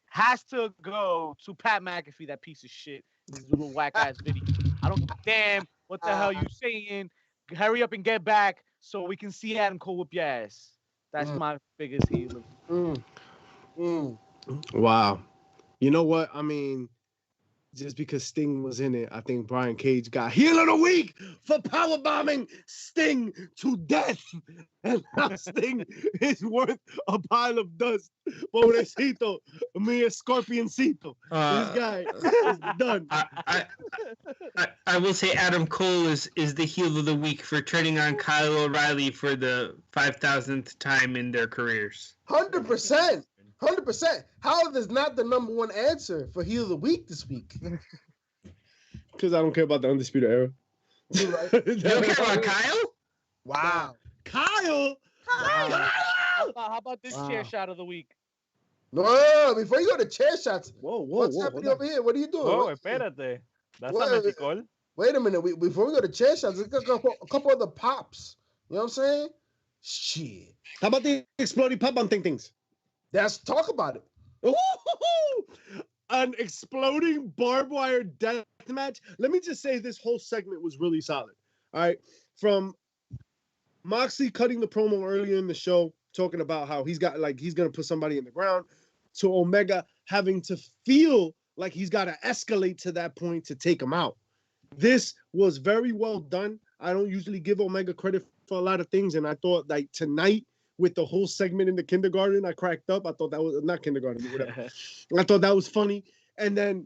Speaker 1: has to go to Pat McAfee, that piece of shit. This little whack ass video. I don't give a damn what the hell you saying. Hurry up and get back so we can see Adam Cole whip your ass. That's my biggest heel.
Speaker 2: Wow. You know what? I mean, just because Sting was in it, I think Brian Cage got heel of the week for powerbombing Sting to death. And now Sting is worth a pile of dust. Pobrecito, mi escorpioncito. This guy is done.
Speaker 4: I will say Adam Cole is the heel of the week for turning on Kyle O'Reilly for the 5,000th time in their careers.
Speaker 6: 100%. 100%. How is not the number one answer for heel of the week this week?
Speaker 2: Because I don't care about the Undisputed Era.
Speaker 6: You right.
Speaker 4: You don't care about Kyle?
Speaker 6: Wow.
Speaker 2: Kyle?
Speaker 6: Wow.
Speaker 1: How about this chair shot of the week?
Speaker 6: No, before you go to chair shots.
Speaker 2: What's
Speaker 6: happening over here? What are you doing?
Speaker 3: Oh, espérate. That's not Mexico.
Speaker 6: Wait a minute. Before we go to chair shots, let's go a couple of the pops. You know what I'm saying? Shit.
Speaker 2: How about the exploding pop on things?
Speaker 6: Let's talk about it.
Speaker 2: Ooh, an exploding barbed wire death match. Let me just say this whole segment was really solid. All right. From Moxley cutting the promo earlier in the show, talking about how he's gonna put somebody in the ground, to Omega having to feel like he's got to escalate to that point to take him out. This was very well done. I don't usually give Omega credit for a lot of things, and I thought like tonight with the whole segment in the kindergarten, I cracked up. I thought that was not kindergarten, but whatever. I thought that was funny. And then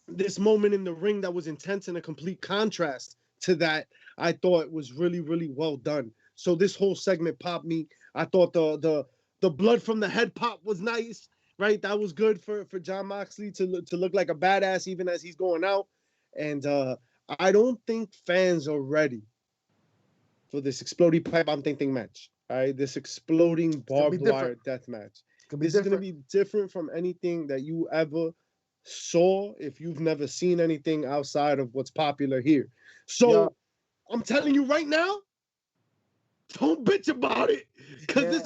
Speaker 2: this moment in the ring that was intense and a complete contrast to that, I thought was really, really well done. So this whole segment popped me. I thought the blood from the head pop was nice, right? That was good for Jon Moxley to look like a badass even as he's going out. And I don't think fans are ready for this exploding pipe I'm thinking match. All right, this exploding barbed wire death match. This is going to be different from anything that you ever saw if you've never seen anything outside of what's popular here. So I'm telling you right now, don't bitch about it, because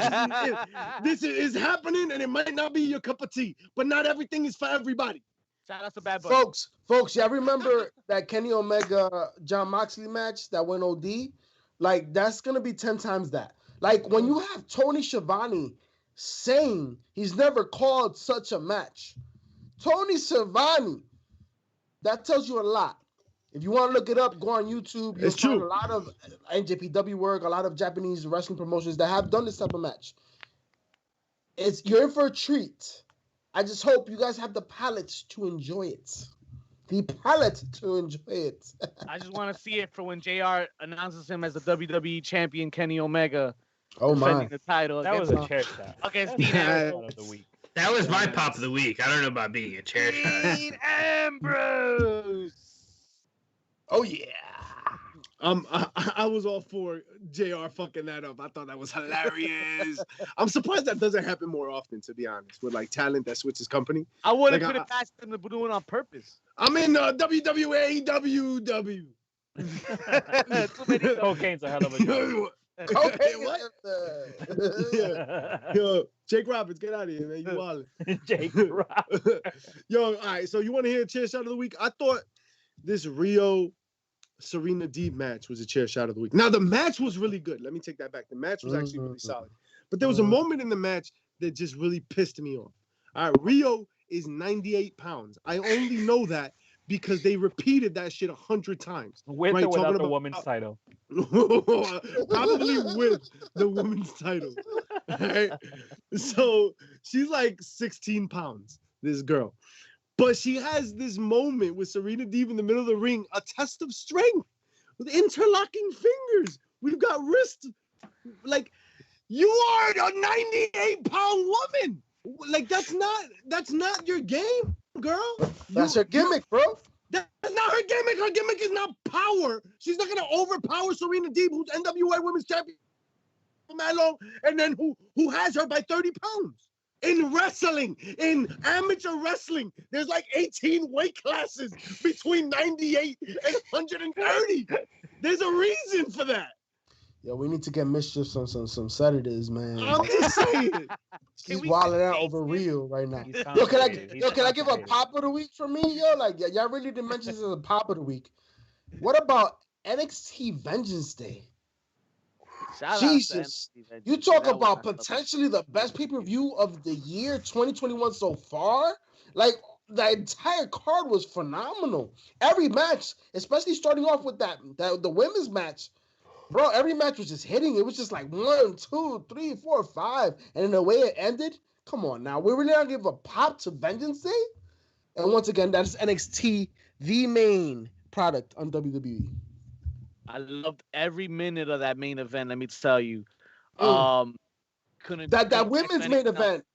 Speaker 2: this is happening and it might not be your cup of tea, but not everything is for everybody.
Speaker 1: Shout out to Bad Bunny.
Speaker 6: Folks, y'all remember that Kenny Omega Jon Moxley match that went OD? Like, that's going to be 10 times that. Like, when you have Tony Schiavone saying he's never called such a match, Tony Schiavone, that tells you a lot. If you want to look it up, go on YouTube. You'll find a lot of NJPW work, a lot of Japanese wrestling promotions that have done this type of match. You're in for a treat. I just hope you guys have the palate to enjoy it. The palate to enjoy it.
Speaker 1: I just want to see it for when JR announces him as the WWE champion, Kenny Omega.
Speaker 6: Oh
Speaker 1: defending
Speaker 6: my!
Speaker 1: The title
Speaker 3: That was a chair shot.
Speaker 1: Against
Speaker 3: That's
Speaker 1: Dean
Speaker 3: the
Speaker 1: Ambrose.
Speaker 3: of the week.
Speaker 4: That was my pop of the week. I don't know about being a chair shot.
Speaker 1: Dean Ambrose.
Speaker 6: Oh yeah!
Speaker 2: I was all for JR fucking that up. I thought that was hilarious. I'm surprised that doesn't happen more often, to be honest, with like talent that switches company.
Speaker 1: I wouldn't put it past them to do it on purpose.
Speaker 2: I'm in WWA, WW.
Speaker 1: Too many
Speaker 3: Cocaine's a hell of a joke.
Speaker 6: Cocaine.
Speaker 2: What? Yo, Jake Roberts, get out of here, man. You wildin'.
Speaker 3: Jake Roberts.
Speaker 2: Yo, all right. So you want to hear a chair shot of the week? I thought this Rio Serena Deeb match was a chair shot of the week. Now the match was really good. Let me take that back. The match was actually really solid. But there was a moment in the match that just really pissed me off. All right, Rio is 98 pounds. I only know that because they repeated that shit 100 times.
Speaker 3: With or without the women's title?
Speaker 2: Probably with the women's title. Right? So she's like 16 pounds, this girl. But she has this moment with Serena Deeb in the middle of the ring, a test of strength with interlocking fingers. We've got wrist. Like, you are a 98-pound woman. Like, that's not your game, girl.
Speaker 6: That's her gimmick, bro.
Speaker 2: That's not her gimmick. Her gimmick is not power. She's not gonna overpower Serena Deeb, who's NWA Women's Champion for that long, and then who has her by 30 pounds. In wrestling, in amateur wrestling, there's like 18 weight classes between 98 and 130. There's a reason for that.
Speaker 6: Yo, we need to get Mischief on some Saturdays, man.
Speaker 2: I'm just saying.
Speaker 6: She's wilding out over real right now. Yo, can I give a pop of the week for me? Yo, like y'all really didn't mention this as a pop of the week. What about NXT Vengeance Day? Jesus, you talk about potentially the best pay-per-view of the year 2021 so far. Like, the entire card was phenomenal. Every match, especially starting off with the women's match, bro. Every match was just hitting. It was just like 1, 2, 3, 4, 5, and in the way it ended. Come on, now we're really gonna give a pop to Vengeance Day. And once again, that's NXT, the main product on WWE.
Speaker 1: I loved every minute of that main event. Let me tell you, couldn't
Speaker 6: that women's main event.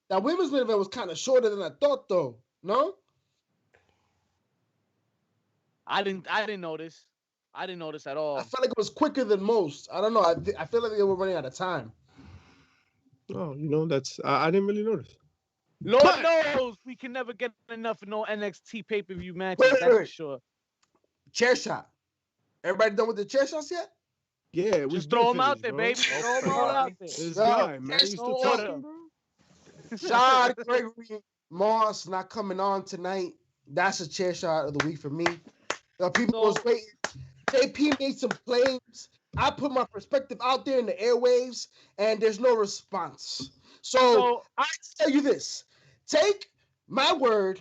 Speaker 6: That women's main event was kind of shorter than I thought, though. No,
Speaker 1: I didn't notice. I didn't notice at all.
Speaker 6: I felt like it was quicker than most. I don't know. I feel like they were running out of time.
Speaker 2: Oh, that's I didn't really notice.
Speaker 1: Lord knows we can never get enough of no NXT pay-per-view matches. That's for sure.
Speaker 6: Chair shot. Everybody done with the chair shots yet?
Speaker 5: Yeah, we
Speaker 1: Just throw him out there,
Speaker 5: bro.
Speaker 1: baby. Throw him all out there.
Speaker 5: This
Speaker 6: Yo,
Speaker 5: guy, man, he's
Speaker 1: no
Speaker 5: still
Speaker 1: order.
Speaker 5: talking, bro.
Speaker 6: Shad Gregory Moss not coming on tonight. That's a chair shot of the week for me. People was waiting. JP made some claims. I put my perspective out there in the airwaves, and there's no response. So I tell you this: take my word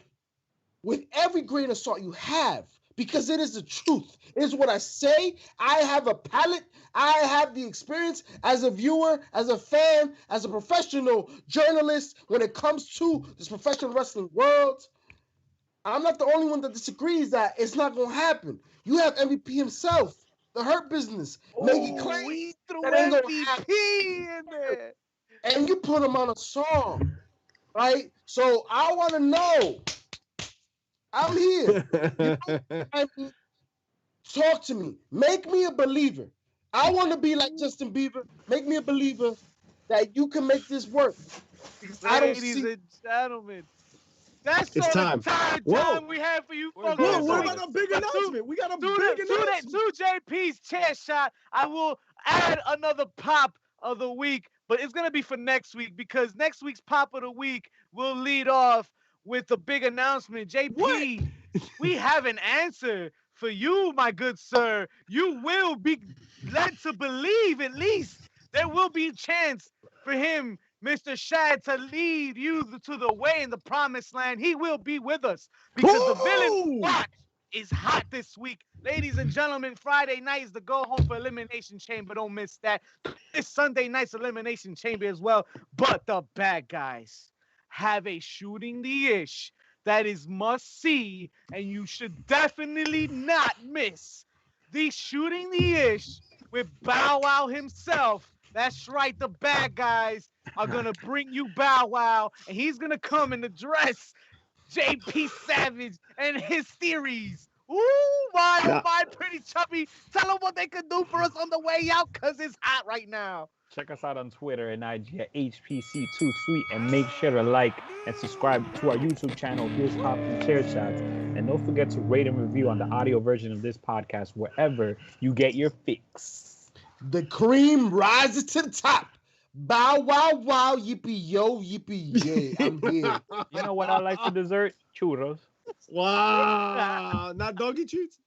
Speaker 6: with every grain of salt you have, because it is the truth. It is what I say. I have a palate. I have the experience as a viewer, as a fan, as a professional journalist when it comes to this professional wrestling world. I'm not the only one that disagrees that it's not going to happen. You have MVP himself, the Hurt Business, making claims
Speaker 1: We threw
Speaker 6: that ain't going to
Speaker 1: MVP
Speaker 6: happen.
Speaker 1: in there.
Speaker 6: And you put him on a song, right? So I want to know. I'm here. Talk to me. Make me a believer. I want to be like Justin Bieber. Make me a believer that you can make this work. I don't
Speaker 1: Ladies
Speaker 6: see.
Speaker 1: and gentlemen, that's
Speaker 5: It's
Speaker 1: all
Speaker 5: time.
Speaker 1: the time
Speaker 5: Whoa.
Speaker 1: we have for you
Speaker 3: Where's
Speaker 1: folks.
Speaker 5: Whoa,
Speaker 3: Whoa,
Speaker 5: what
Speaker 3: whoa.
Speaker 5: about a big announcement? We got a big
Speaker 1: To
Speaker 5: announcement.
Speaker 1: JP's chair shot, I will add another pop of the week, but it's gonna be for next week because next week's pop of the week will lead off with a big announcement. JP, we have an answer for you, my good sir. You will be led to believe at least there will be a chance for him, Mr. Shad, to lead you to the way in the promised land. He will be with us because the villain watch is hot this week. Ladies and gentlemen, Friday night is the go home for Elimination Chamber. Don't miss that. This Sunday night's Elimination Chamber as well. But the bad guys have a shooting the ish that is must see, and you should definitely not miss the shooting the ish with Bow Wow himself. That's right, the bad guys are gonna bring you Bow Wow, and he's gonna come and address JP Savage and his theories. Ooh, my, oh my, pretty chubby. Tell them what they can do for us on the way out, cause it's hot right now.
Speaker 3: Check us out on Twitter and IG at HPC2Sweet, and make sure to like and subscribe to our YouTube channel, Heels Pops and Chair Shots. And don't forget to rate and review on the audio version of this podcast wherever you get your fix.
Speaker 6: The cream rises to the top. Bow wow wow, yippee yo, yippee yay. I'm here.
Speaker 3: You know what I like for dessert? Churros.
Speaker 5: Wow. Not doggy treats?